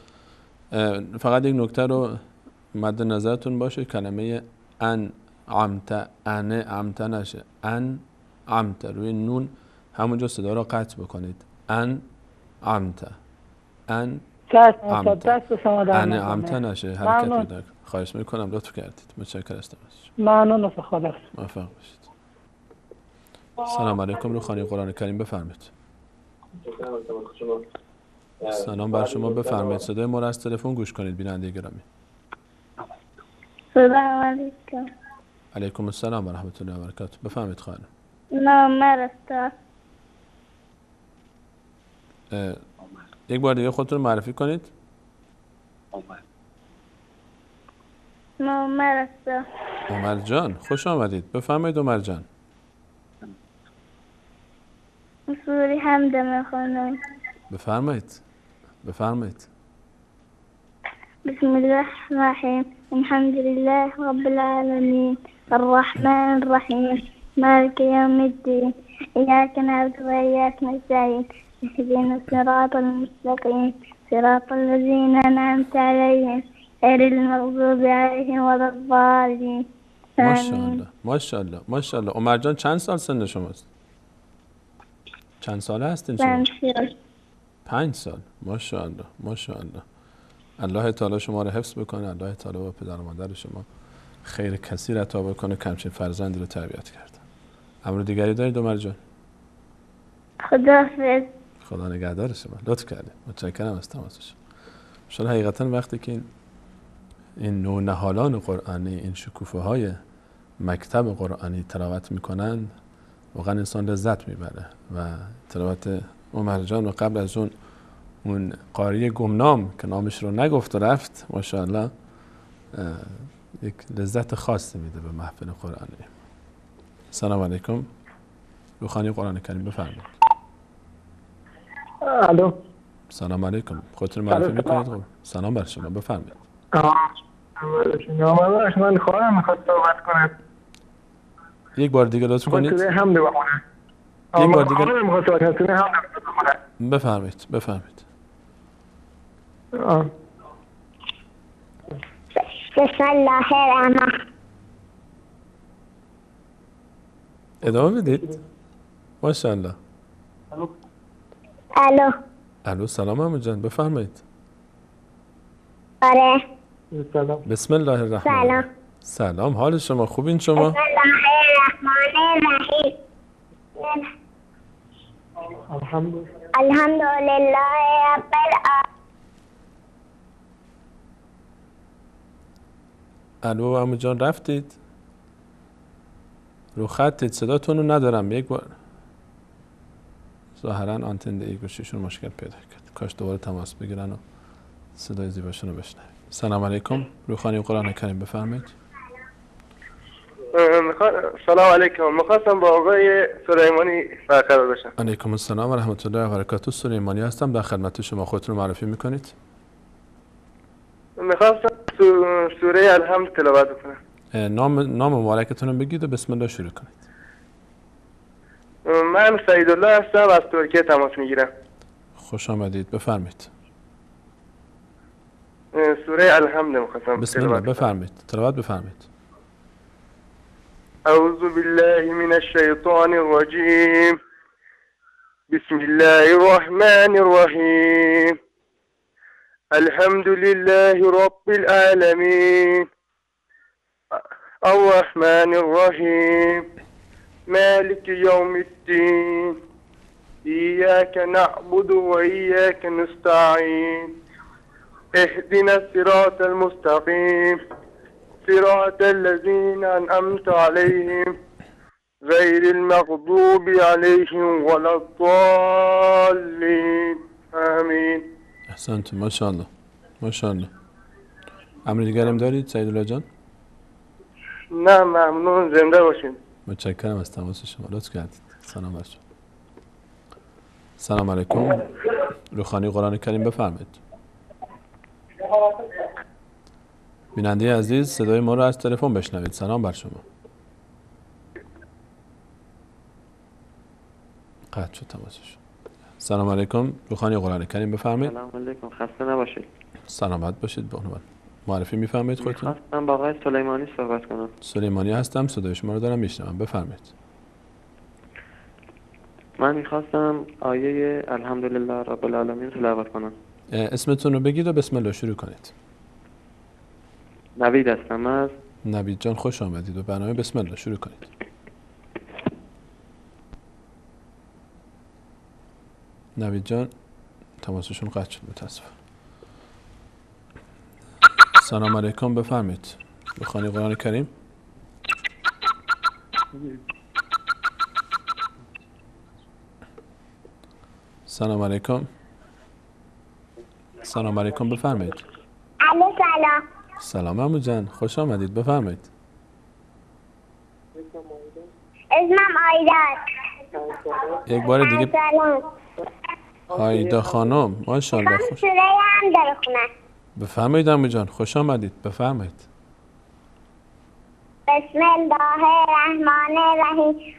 فقط یک نکته رو مد نظرتون باشه، کلمه ان عمت عمت نشه، ان عمت روی نون همونجا صدا رو قطع بکنید. ان عمت ان عمت نشه حرکت رو خواهش میکنم لطف کردید. متشکرم از تماس. ممنون از خدا. موفق باشید. سلام علیکم. روحانی قرآن کریم بفرمایید. سلام بر شما بفرمایید. صدای ما را از تلفن گوش کنید بیننده گرامی. سلام علیکم. علیکم السلام و رحمت الله و برکاته. بفرمایید خانم. نام رستا. یک بار دیگه خودتون معرفی کنید. نام رستا. عمر جان خوش آمدید. بفرمایید عمر جان. سوره حمد میخونم. بفرمایید. بفرمایید. بسم الله الرحمن الحمد لله رب العالمين الرحمن الرحيم مالك يوم الدين إياك نعبد وإياك نستعين اهدنا الصراط المستقيم صراط الذين أنعمت عليهم غير المغضوب عليهم ولا الضالين. ماشاءالله ماشاءالله ماشاءالله. عمر جان چند سال سن شماست؟ چند ساله هستین شما؟ 5 سال. ماشاءالله ماشاءالله. الله تعالی شما رو حفظ بکنه. الله تعالی با پدر و مادر شما خیر کثیر عطا بکنه که همچین فرزندی رو تربیت کردن. امر دیگری دارید عمر جان؟ خداحافظ. خدا نگهدار شما. لطف کردید. متشکرم از تماس شما. شما حقیقتا وقتی که این نونهالان قرآنی، این شکوفه های مکتب قرآنی تلاوت میکنن واقعا انسان لذت میبره و تلاوت عمر جان و قبل از اون قاری گمنام که نامش رو نگفت و رفت ماشاءالله یک لذت خاصی میده به محفل قرآنی. سلام علیکم. روحانی قرآن کریم بفرمایید. الو. سلام علیکم. خودتون معرفی میکنید؟ سلام بر شما بفرمایید. من خواهم میخواد صحبت کنم. یک بار دیگه لطف کنید. سوره حمد بخونم. یک بار دیگه بفرمایید. بفرمایید. بسم الله الرحمن. ادامه بدید. ماشاءالله. الو. الو. سلام عمو جان بفرمایید. آره. بسم الله الرحمن. سلام. سلام. حال شما خوبین شما؟ بسم الله الرحمن الرحیم. الحمد لله رب العالمین. الو عمو جان رفتید؟ رو خطید صداتون رو ندارم. یک بار ظاهرا آنتن ای گوشیشون مشکل پیدا کرد. کاش دوباره تماس بگیرن و صدای زیباشون رو بشنویم. سلام علیکم. روحانی قرآن کریم بفرمایید. سلام علیکم. میخواستم با آقای سلیمانی برقرار بشم. علیکم السلام و رحمت الله و برکاته. سلیمانی هستم، در خدمت شما. خودتون رو معرفی میکنید؟ میخواستم سوره الحمد تلاوت بکنم. نام مبارکتون رو بگید و بسم الله شروع کنید. من سعیدالله هستم، از ترکیه تماس میگیرم. خوش آمدید، بفرمایید. سوره الحمد میخواستم بسم الله بفرمایید، تلاوت بفرمایید. اعوذ بالله من الشیطان الرجیم. بسم الله الرحمن الرحیم. الحمد لله رب العالمين الرحمن الرحیم مالك يوم الدين إياك نعبد وإياك نستعين اهدنا الصراط المستقيم صراط الذين أنعمت عليهم غير المغضوب عليهم ولا الضالين آمين. احسنتم، ماشاءالله ماشاءالله. امر دیگرم دارید سعیدالله جان؟ نه ممنون، زنده باشین. متشکرم از تماس شما، لطف کردید. سلام بر شما. سلام علیکم. روخانی قرآن کریم بفرمایید. بیننده عزیز صدای ما رو از تلفن بشنوید. سلام بر شما. قطع شد تماسش. سلام علیکم. روخانی قرآن کریم بفرمایید. سلام علیکم، خسته نباشید. سلامت باشید. به عنوان معرفی میفرمایید خودتون؟ خواستم با آقای سلیمانی صحبت کنم. سلیمانی هستم، صدای شما رو دارم میشنوم، بفرمایید. من میخواستم آیه الحمدلله رب العالمین تلاوت کنم. اسمتون رو بگید و بسم الله شروع کنید. نوید هستم از. نوید جان خوش آمدید و برنامه بسم الله شروع کنید. نوید جان تماسشون قطع شد متاسفم. سلام علیکم، بفرمایید. بخوانی قرآن کریم. سلام علیکم. سلام علیکم، بفرمایید. الو سلام. سلام عمو جان، خوش آمدید، بفرمایید. اسمم آیدا. یک بار دیگه. سلام. آیدا خانم، ماشاءالله خوش. سوره هم داره خونه. بفرمایید عمو جان، خوش آمدید، بفرمایید. بسم الله الرحمن الرحیم.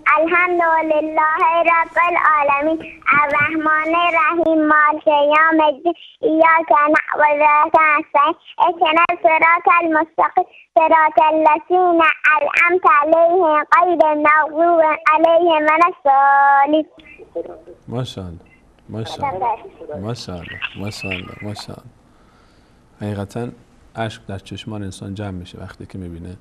الحمد لله رب العالمین الرحمن الرحیم مالک یوم الدین ایاک نعبد و ایاک نستعین اهدنا الصراط المستقیم صراط الذین انعمت علیهم غیر المغضوب علیهم ولا الضالین. ماشاءالله ماشاءالله ماشاءالله ماشاءالله ماشاءالله. حقیقتا اشک در چشمان انسان جمع میشه وقتی که میبینه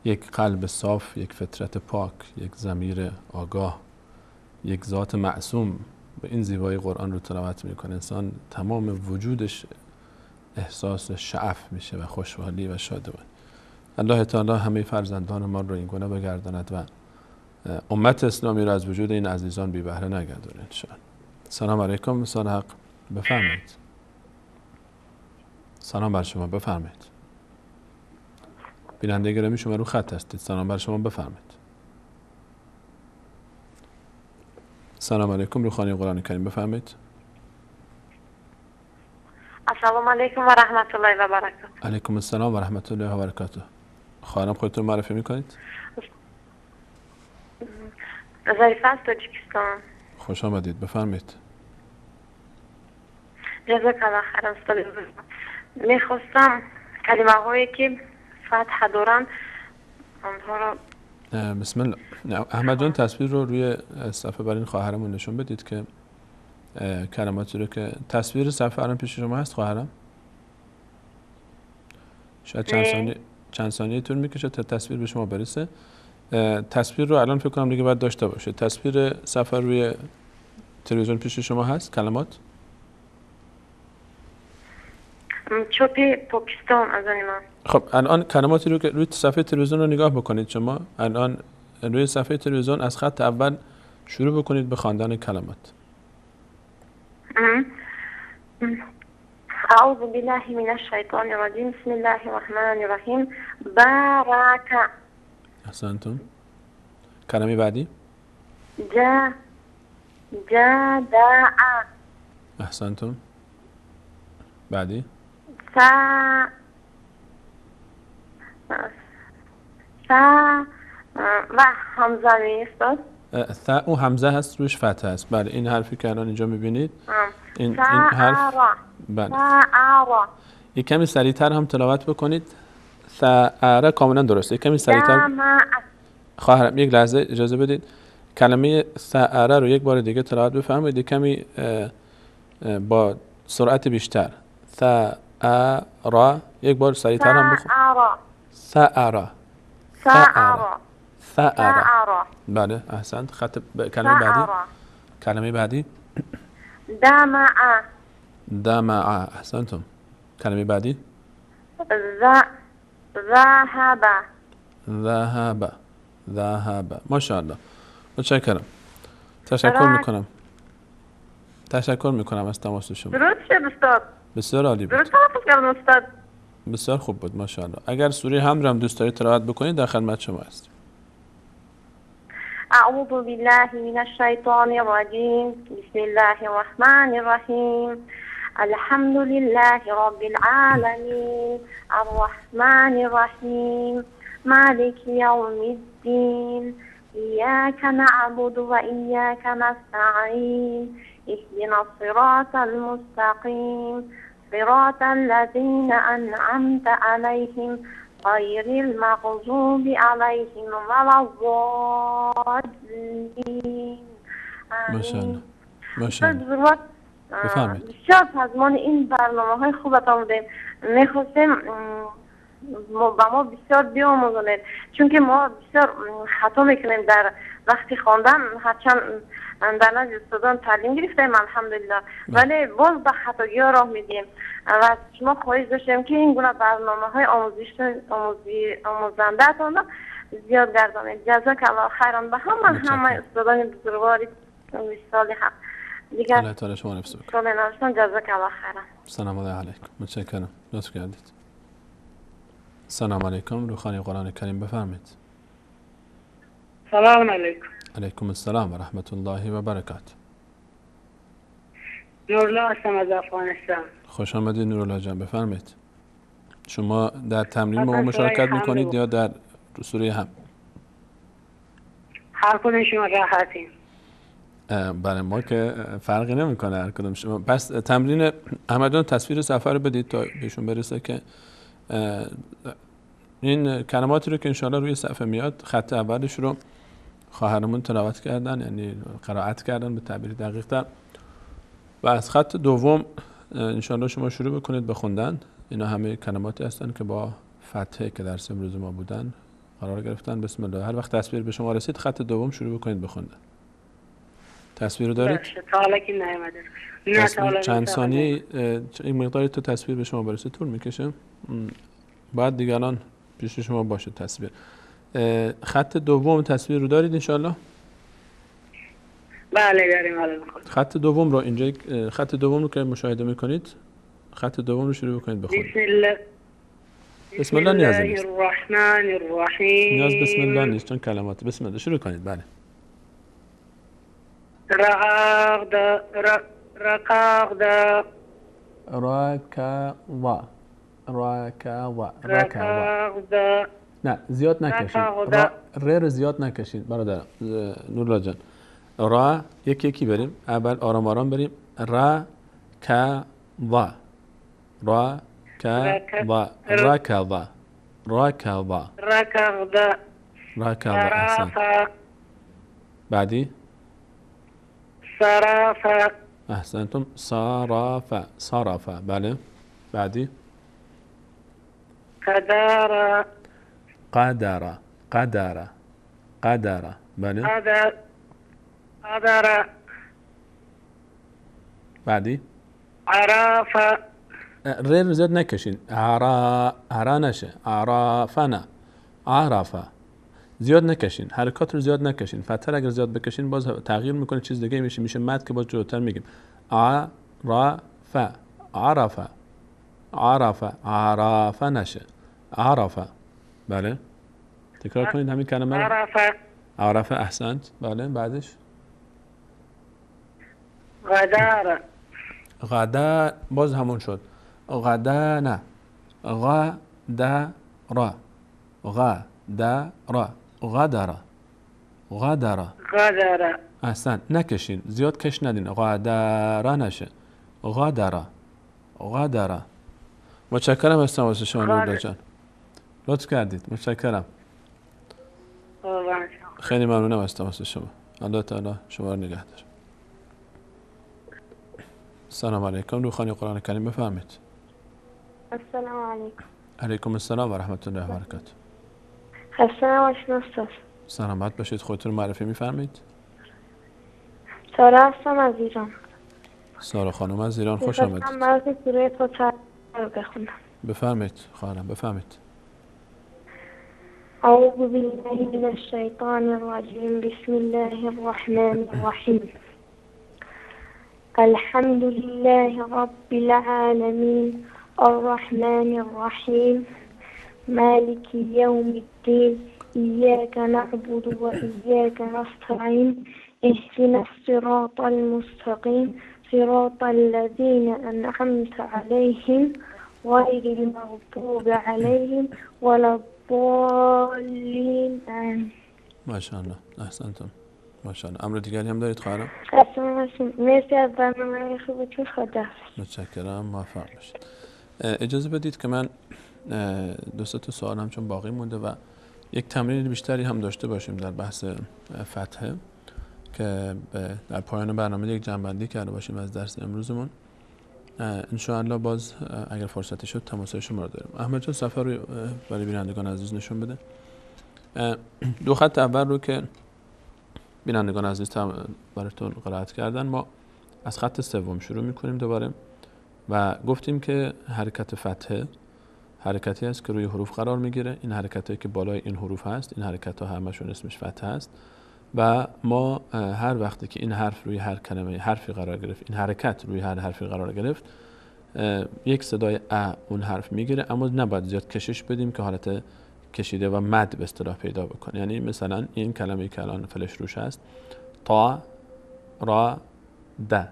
یک قلب صاف، یک فطرت پاک، یک ضمیر آگاه، یک ذات معصوم به این زیبایی قرآن رو تلاوت میکنه. انسان تمام وجودش احساس شعف میشه و خوشحالی و شادمانی. الله تعالی همه فرزندان ما رو این گونه بگرداند و امت اسلامی رو از وجود این عزیزان بی بهره نگردونه ان شاء الله. سلام علیکم. مثال حق بفرمایید. سلام بر شما، بفرمایید. بیننده گرامی شما رو خط هستید. سلام بر شما، بفرمایید. سلام علیکم. روخانی قرآن کریم بفرمایید. السلام علیکم و رحمت الله و برکاته. علیکم السلام و رحمت الله و برکاته. خواهرم خودتون معرفی میکنید؟ ظریفه از تاجیکستان. خوش آمدید، بفرمایید. جزاک الله خیر استاد. میخواستم کلمه هایی که فتح دارن آنها را بسم الله. احمد جان تصویر رو روی صفحه برای این خواهرمون نشون بدید که کلماتی رو که تصویر صفحه الان پیش شما هست خواهرم. شاید چند ثانیه طول میکشه تا تصویر به شما برسه. تصویر رو الان فکر کنم دیگه باید داشته باشه. تصویر صفحه روی تلویزیون پیش شما هست کلمات؟ چوپی پاکستان از من. خب الان کلماتی رو که روی صفحه تلویزیون رو نگاه بکنید شما. الان روی صفحه تلویزیون از خط اول شروع بکنید به خواندن کلمات. اعوذ بالله من الشیطان الرجیم بسم الله الرحمن الرحیم بارک. احسنتم. کلمه بعدی جدع. احسنتم. بعدی و همزه نیست. ث و همزه هست روش فتحه است. بله این حرفی که الان اینجا میبینید این حرف بله. یک کمی سریعتر هم تلاوت بکنید. ثعر کاملا درسته. یک کمی سریعتر. خواهرم یک لحظه اجازه بدید. کلمه ثعر رو یک بار دیگه تلاوت بفرمایید. یک کمی با سرعت بیشتر. ثعر یک بار سریعتر هم بخونید. ثعر ثعر. بله احسنت. خط کلمه بعدی. کلمه بعدی دمع. احسنتم. کلمه بعدی ذهب. ماشاءالله. متشکرم. تشکر میکنم از تماس شما. درود شد استاد. بسیار عالی بود. استاد. بسیار خوب بود ماشاءالله. اگر سوره حمد هم دوست دارید تلاوت بکنید در خدمت شما هستیم. اعوذ بالله من الشیطان الرجیم بسم الله الرحمن الرحیم الحمد لله رب العالمین الرحمن الرحیم مالک یوم الدین ایاک نعبد و ایاک نستعین اهدنا الصراط المستقیم صراط الذين أنعمت عليهم غير المغضوب عليهم ولا الضالين. ماشاءالله. بفرمایید. بسیار پزمان این برنامه‌های خوبت آمدیم. می‌خواستیم با ما بسیار بیاموزونید چون که ما بسیار خطا میکنیم در وقتی خواندن. هرچند در نزد استادان تعلیم گرفتیم الحمدلله ولی باز به خطاگی ها راه میدیم و از شما خواهش داشتیم که این گونه برنامه های آموزنده تان زیاد گردانید. جزاک الله خیرا به همه استادان بزرگواری سال حق دیگر. الله تعالی شما حفظ کنه. جزاک الله خیرا. سلام علیکم. متشکرم. لطف کردید. سلام علیکم. روخانی قرآن کریم بفرمایید. سلام علیکم. علیکم السلام و رحمت الله و برکاته. نورالله هستم از افغانستان. خوش آمدید نورالله جان بفرمایید. شما در تمرین با ما مشارکت میکنید یا در سوره هم؟ هر کدوم شما راحتین. برای ما که فرقی نمیکنه هر کدوم شما. پس تمرین احمد جان تصویر صفحه رو بدید تا بهشون برسه که این کلماتی رو که انشاءالله روی صفحه میاد خط اولش رو خواهرمون تلاوت کردن یعنی قرائت کردن به تعبیر دقیق تر و از خط دوم انشاءالله شما شروع بکنید به خوندن. اینا همه کلماتی هستن که با فتحه که درس امروز ما بودن قرار گرفتن. بسم الله. هر وقت تصویر به شما رسید خط دوم شروع بکنید به خوندن. تصویر رو دارید؟ چند ثانیه این مقداری تو تصویر به شما برسه طول میکشه. بعد دیگران پیش شما باشه تصویر. خط دوم تصویر رو دارید انشالله؟ بله داریم. خط دوم رو اینجا خط دوم رو که مشاهده میکنید خط دوم رو شروع بکنید بخونید. بسم الله نیاز نیست. الرحمن الرحیم. نیاز بسم الله نیست چون کلمات. بسم الله شروع کنید. بله. رکض. نه زیاد نکشید. ر رو زیاد نکشید برادرم نورالله جان. را یکی یکی بریم. اول آرام آرام بریم. را ک و را ک و رکض رکض رکض. احسن. بعدی صرف. احسنتم. صرف صرف. بله. بعدی قدر قدر قدر قدر. بله. قدر. بعدی عرف. ر رو زیاد نکشین. عرا نشه. عرفنا عرفه. زیاد نکشین. حرکات رو زیاد نکشین. فتحه اگر زیاد بکشین باز تغییر میکنه چیز دیگه میشه مد که باز جلوتر میگیم. عرفه عرفه عرفه نشه. عرفه. بله تکرار کنید همین کلمه رو. عرفه. احسنت. بله بعدش غدار. باز همون شد. غدانه. غدر. غدر. احسن. نکشین زیاد کش ندین. غدر نشه. غدر. متشکرم از تماس شما نوردا جان. لطف کردید. متشکرم. خیلی ممنونم از تماس شما. الله تعالی شما رو نگه داره. السلام علیکم. روخانی قرآن کریم بفرمایید. السلام علیکم. علیکم السلام و رحمت الله و برکاته. خسته نباشید استاد. سلامت باشید. خودتون معرفی می‌فرمایید؟ سارا هستم از ایران. سارا خانم از ایران، خوش آمدید. من براتون سوره فاتحه رو بخونم. بفرمایید خواهرم بفرمایید. اعوذ بالله من الشیطان الرجیم. بسم الله الرحمن الرحیم. الحمد لله رب العالمين الرحمن الرحيم مالك يوم الدين إياك نعبد وإياك نستعين اهدنا الصراط المستقيم صراط الذين أنعمت عليهم غير المغضوب عليهم ولا الضالين. ما شاء الله احسنتم. ماشاءالله. امر دیگری هم دارید خواهرم؟ مرسی از برنامه خوبتون. خدا متشکرم. موفق باشید. اجازه بدید که من دو سه تا سوال هم چون باقی مونده و یک تمرین بیشتری هم داشته باشیم در بحث فتحه که در پایان برنامه یک جنبندی کرده باشیم از درس امروزمون. ان شاء الله باز اگر فرصتی شد تماسای شما رو داریم. احمد جان صفحه رو برای بینندگان عزیز نشون بده. دو خط اول رو که بینندگان عزیز براتون قرائت کردن، ما از خط سوم شروع میکنیم دوباره و گفتیم که حرکت فتحه حرکتی است که روی حروف قرار میگیره. این حرکتی که بالای این حروف هست، این حرکت ها همشون اسمش فتحه است و ما هر وقتی که این حرف روی هر کلمه حرفی قرار گرفت، این حرکت روی هر حرفی قرار گرفت، یک صدای اون حرف میگیره، اما نباید زیاد کشش بدیم که حالت کشیده و مد به اصطلاح پیدا بکنه. یعنی مثلا این کلمه‌ای که الان فلش روش هست، تا را د،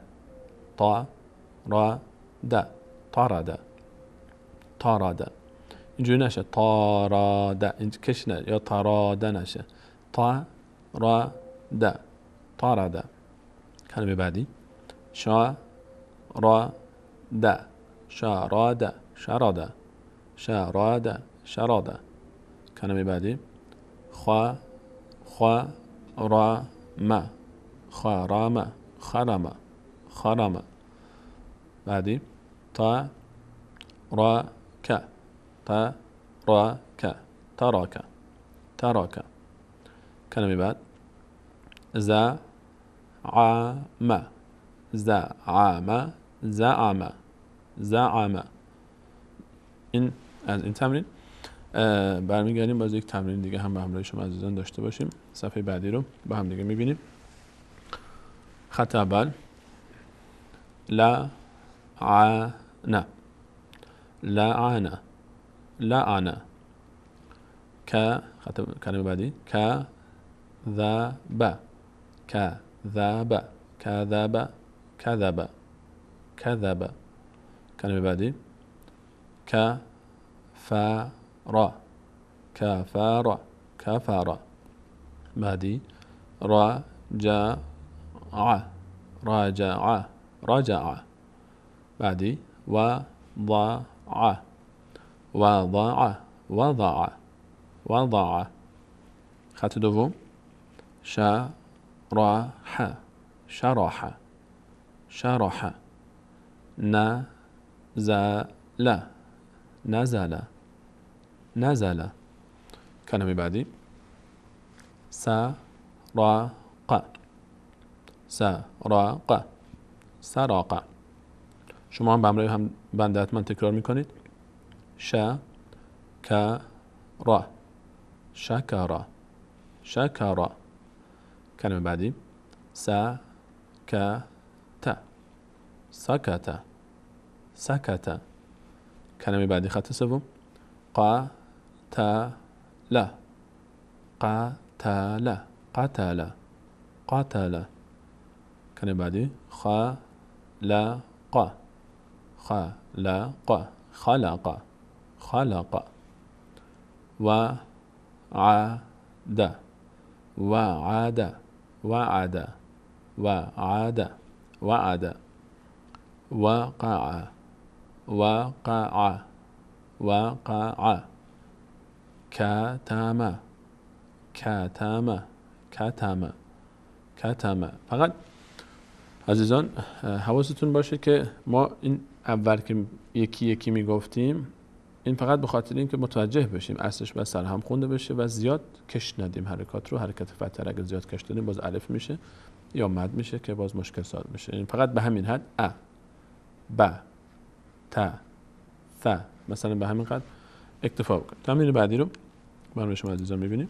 تا را د، تارد، تارد، اینجوری نشه تارد، این کش نه، یا تارد نشه، تا را د، تارد. کلمه بعدی شا را د، شاراد، شراد، شراد، شراد. کلمه بعدی خوا را ما، خرام، خرم، خرم. بعدی تا را ک، تا را ک، تراک، تراک. کلمه بعد زعم، زعم، زعم، زعم. این از این تمرین برمیگردیم باز یک تمرین دیگه هم به همراه شما عزیزان داشته باشیم. صفحه بعدی رو با هم دیگه میبینیم. خط اول لعن، لعن، لعن. کلمه بعدی کذب، کذب، کذب، کذب، کذب. کلمه بعدی کفر، کفر، کفر. بعدی رجع، رجع، رجع. بعدی وضع، وضع، وضع، وضع. خط دوم شرح، شرح، شرح. نزل، نزل، نزل. کلمه بعدی سرق، سرق، سرق. شما هم به همراه هم بنده حتما تکرار میکنید. شکر، شکر، شکر. کلمه بعدی سکت، سکت، سکت. کلمه بعدی خط سوم قاتل قاتل قاتل قاتل. کلمه بعدی خلق خلق خلق خلق. وعد وعد وعد وعد وعد. وقع وقع وقع. كتم كتم كتم کتم. فقط عزیزان حواستون باشه که ما این اول که یکی یکی میگفتیم این فقط به خاطر این که متوجه بشیم اصلش بس سر هم خونده بشه و زیاد کش ندیم حرکات رو. حرکت فتح اگه زیاد کش دادیم باز الف میشه یا مد میشه که باز مشکل ساز میشه. این فقط به همین حد ا ب ت ث مثلا به همین قد اکتفا بکن. تمرین بعدی رو برای شما عزیزان میبینیم.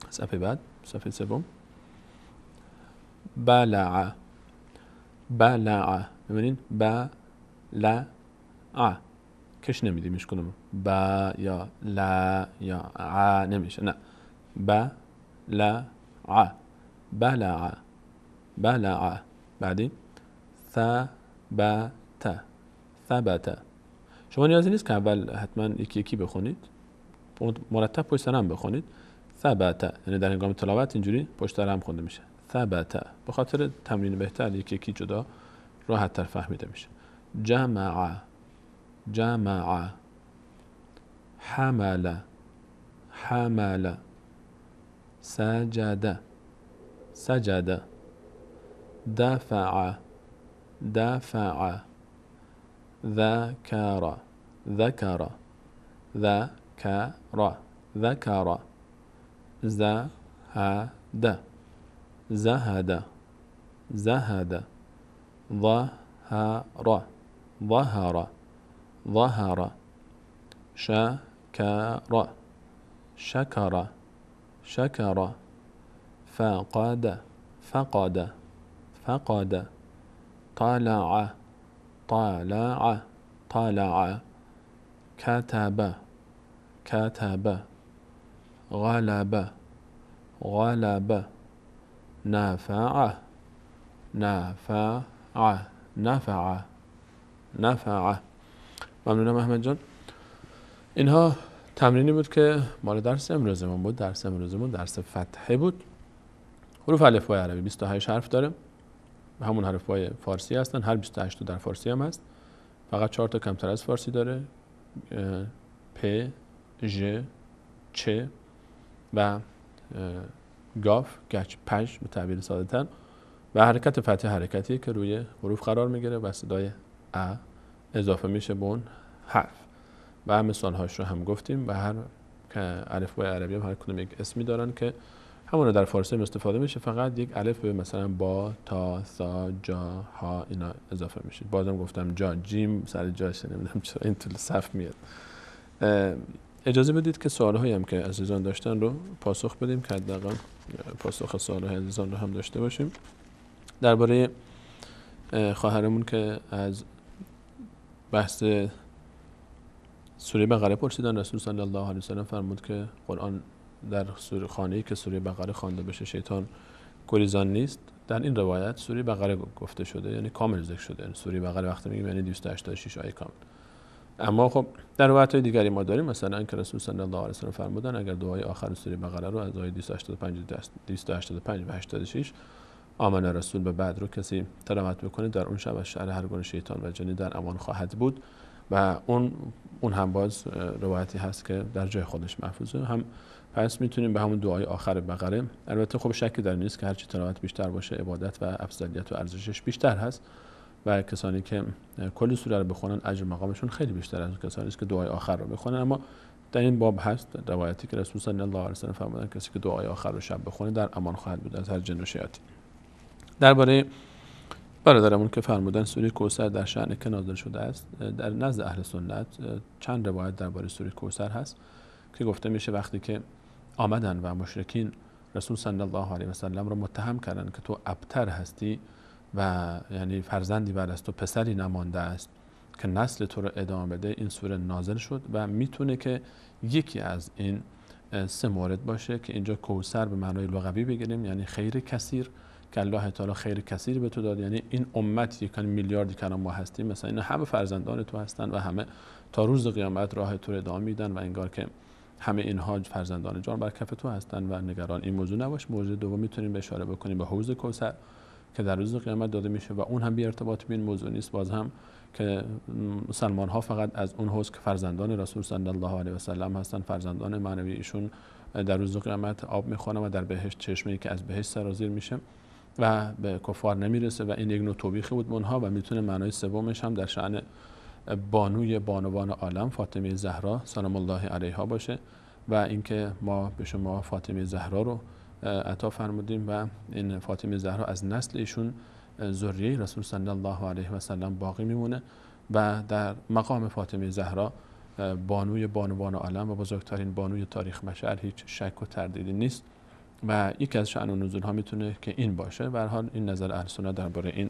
صفحه بعد صفحه سوم. بلع بلع. ببینید بلع کش نمیدیم هیچ کدوم. با یا لا یا ع نمیشه. نه بلع بلع بلع. بعدی ثبت ثبت. شما نیازی نیست که اول حتما یکی یکی بخونید، مرتب پشت سر هم بخونید. ثبت یعنی در هنگام تلاوت اینجوری پشت سر هم خونده میشه. ثبت به خاطر تمرین بهتر یکی یکی جدا راحت تر فهمیده میشه. جمع جمع. حمل حمل. سجد سجد. دفع دفع. ذكر ذكر ذكر ذكر. زهد زهد زهد. ظهر ظهر ظهر. شكر شكر شكر. فقد فقد فقد. طلع طلع طلع. كتب كتب. غلب غلب. نفع نفع نفع نفع. ممنونم احمد جان. اینها تمرینی بود که مال درس امروزمون بود. درس امروزمون درس فتحه بود. حروف الفبای عربی 28 حرف داره. همون حرف‌های فارسی هستن. هر 28 تا در فارسی هم هست. فقط 4 تا کمتر از فارسی داره. پ ژ چ و گاف گچ پژ به تعبیر ساده تر. و حرکت فتحه حرکتی که روی حروف قرار میگیره و صدای ا اضافه میشه به اون حرف. و مثال‌هاش رو هم گفتیم. و هر که الفبای عربی هم هر کدوم یک اسمی دارن که همون در فارسی هم استفاده میشه. فقط یک الف به مثلا با تا ثا جا ها اینا اضافه میشه. بازم گفتم جا جیم سر جاش، نمیدونم چرا این طول صف میاد. اجازه بدید که سوال‌هایی هم که عزیزان داشتن رو پاسخ بدیم که حداقل پاسخ سوال‌های عزیزان رو هم داشته باشیم. درباره خواهرمون که از بحث سوره بقره پرسیدن، رسول صلی الله علیه و سلم فرمود که قرآن در سوره خانه‌ای که سوره بقره خوانده بشه شیطان گریزان نیست. در این روایت سوره بقره گفته شده، یعنی کامل ذکر شده. یعنی سوره بقره وقتی میگیم یعنی 286 آیه کامل. اما خب در روایت‌های دیگری ما داریم مثلا که رسول صلی الله علیه و سلم فرمودن اگر دعای آخر سوره بقره رو از آیه 285 و 86 آمن رسول به بعد رو کسی تلاوت بکنه در اون شب از شر هر گونه شیطان و جنی در امان خواهد بود. و اون هم باز روایتی هست که در جای خودش محفوظه. هم پس میتونیم به همون دعای آخر بقره، البته خب شکی در نیست که هرچی تلاوت بیشتر باشه عبادت و افضلیت و ارزشش بیشتر هست و کسانی که کل سوره رو بخونن اجر مقامشون خیلی بیشتر از کسانی است که دعای آخر رو بخونن. اما در این باب هست روایتی که رسول صلی الله علیه و سلم فرمودن کسی که دعای آخر رو شب بخونه در امان خواهد بود از هر جن و شیاطین. درباره برادرمون که فرمودن سوره کوثر در شأن که نازل شده است، در نزد اهل سنت چند روایت درباره سوره کوثر هست که گفته میشه وقتی که آمدن و مشرکین رسول صلی الله علیه و سلم رو متهم کردن که تو ابتر هستی و یعنی فرزندی بعد از تو پسری نمانده است که نسل تو رو ادامه بده این سوره نازل شد و میتونه که یکی از این 3 مورد باشه که اینجا کوثر به معنای لغوی بگیریم، یعنی خیر کثیر، که الله تعالی خیر کثیر به تو داد، یعنی این امت یک میلیاردی که ما هستیم مثلا این همه فرزندان تو هستن و همه تا روز قیامت راه تو رو ادامه میدن و انگار که همه اینها فرزندان جان بر کف تو هستن و نگران این موضوع نباش. موضوع دوم میتونیم به اشاره بکنیم به حوض کوثر که در روز قیامت داده میشه و اون هم بی ارتباط به این موضوع نیست، باز هم که مسلمان ها فقط از اون حوض که فرزندان رسول صلی الله علیه و سلم هستن، فرزندان معنوی ایشون، در روز قیامت آب میخوانن و در بهشت چشمه‌ای که از بهشت سرازیر میشه و به کفار نمیرسه و این یک نوع توبیخی بود به اونها و میتونه معنای سومش هم در شأن بانوی بانوان عالم فاطمه زهرا سلام الله علیها باشه و اینکه ما به شما فاطمه زهرا رو عطا فرمودیم و این فاطمه زهرا از نسل ایشون ذریه رسول صلی الله علیه و سلم باقی میمونه و در مقام فاطمه زهرا بانوی بانوان عالم و بزرگترین بانوی تاریخ بشر هیچ شک و تردیدی نیست و یکی از شأن و نزول ها میتونه که این باشه. به هر حال این نظر اهل سنت درباره این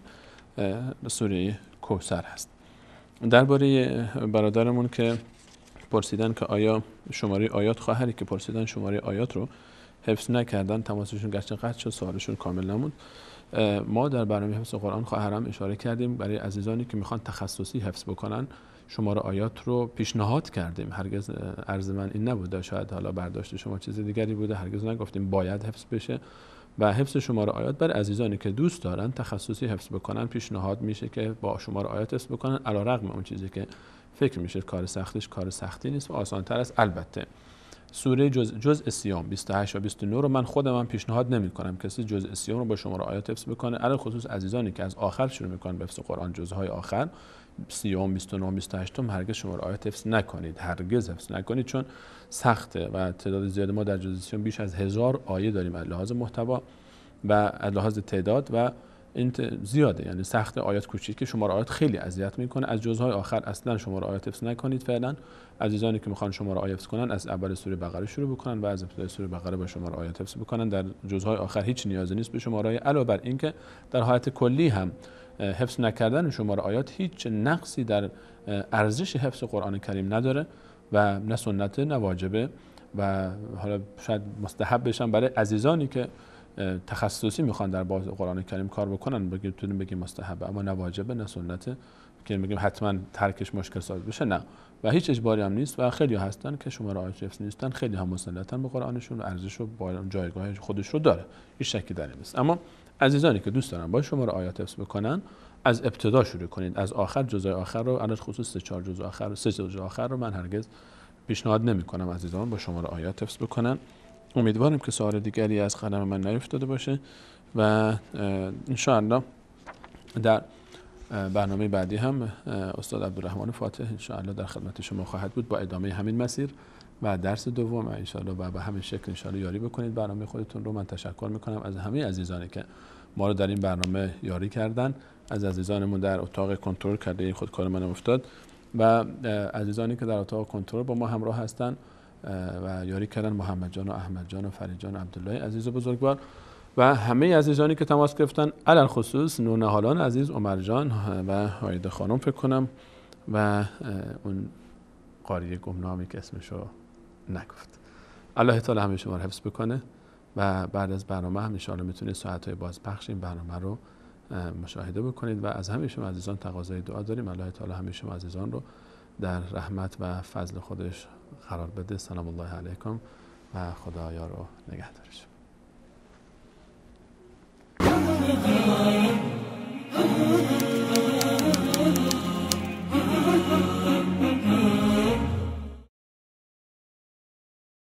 سوره کوثر هست. درباره برادرمون که پرسیدن که آیا شماره آیات، خواهری که پرسیدن شماره آیات رو حفظ نکردن، تماسشون گرچه قطع شد سوالشون کامل نموند. ما در برنامه حفظ قرآن خواهرم اشاره کردیم برای عزیزانی که میخوان تخصصی حفظ بکنن شماره آیات رو پیشنهاد کردیم. هرگز عرض من این نبوده، شاید حالا برداشت شما چیز دیگری بوده، هرگز نگفتیم باید حفظ بشه و حفظ شماره آیات برای عزیزانی که دوست دارن تخصصی حفظ بکنن پیشنهاد میشه که با شماره آیات حفظ بکنن، علیرغم اون چیزی که فکر میشه کار سختی نیست و آسان‌تر است. البته سوره جزء صیام 28 و 29 رو من خودم پیشنهاد نمی‌کنم کسی جزء صیام رو با شماره آیات حفظ بکنه، علاوه خصوص عزیزانی که از آخر شروع می‌کنن به حفظ قرآن، جزءهای آخر صیام 29 28 هرگز شماره آیات حفظ نکنید، هرگز حفظ نکنید، چون سخته و تعداد زیاد. ما در جزء صیام بیش از 1000 آیه داریم از لحاظ محتوا و از لحاظ تعداد و این زیاده، یعنی سخت. آیات کوچیکه، شماره آیات خیلی اذیت میکنه. از جزهای آخر اصلا شماره آیات حفظ نکنید. فعلا عزیزانی که میخوان شماره آیات حفظ کنن از اول سوره بقره شروع بکنن و از ابتدای سوره بقره با شماره آیات حفظ بکنن. در جزهای آخر هیچ نیازی نیست به شماره، علاوه بر اینکه در حالت کلی هم حفظ نکردن شماره آیات هیچ نقصی در ارزش حفظ قرآن کریم نداره و نه سنت نه واجبه و حالا شاید مستحب بشن برای عزیزانی که تخصصی میخوان در باب قرآن کریم کار بکنن، بگیم مستحبه، اما نه واجبه نه سنته که بگیم حتما ترکش مشکل ساز بشه، نه و هیچ اجباری هم نیست و خیلی هستن که شماره آیات حفظ نیستن، خیلی هم مسلطن به قرآنشون و ارزش و جایگاه خودش رو داره، هیچ شکی در این نیست. اما عزیزانی که دوست دارن با شماره آیات حفظ بکنن از ابتدا شروع کنید، از آخر جزء آخر رو، علل خصوص 3-4 جزء آخر، 3 جزء آخر رو من هرگز پیشنهاد نمی‌کنم عزیزان با شماره آیات حفظ بکنن. امیدوارم که سوال دیگری از قلم من نیفتاده باشه و ان شاء الله در برنامه بعدی هم استاد عبدالرحمن فاتح ان شاء الله در خدمت شما خواهد بود با ادامه همین مسیر و درس دوم ان شاء الله و به همین شکل ان شاء الله یاری بکنید برنامه خودتون رو. من تشکر میکنم از همه عزیزانی که ما رو در این برنامه یاری کردن، از عزیزانمون در اتاق کنترل کرده این خود کار منم افتاد و عزیزانی که در اتاق کنترل با ما همراه هستن و یاری کردن، محمد جان و احمد جان و فرید جان و عبدالله عزیز و بزرگوار و همه عزیزانی که تماس گرفتن، علل خصوص نونهالان عزیز عمر جان و هایده خانم فکر کنم و اون قاریه گمنامی که اسمشو نگفت. الله تعالی همه شما رو حفظ بکنه و بعد از برنامه هم ان شاء الله میتونید ساعت‌های بازپخش این برنامه رو مشاهده بکنید و از همه شما عزیزان تقاضای دعا داریم. الله تعالی همه شما عزیزان رو در رحمت و فضل خودش قرار بده. سلام الله علیکم و خدا یار و نگهدارش.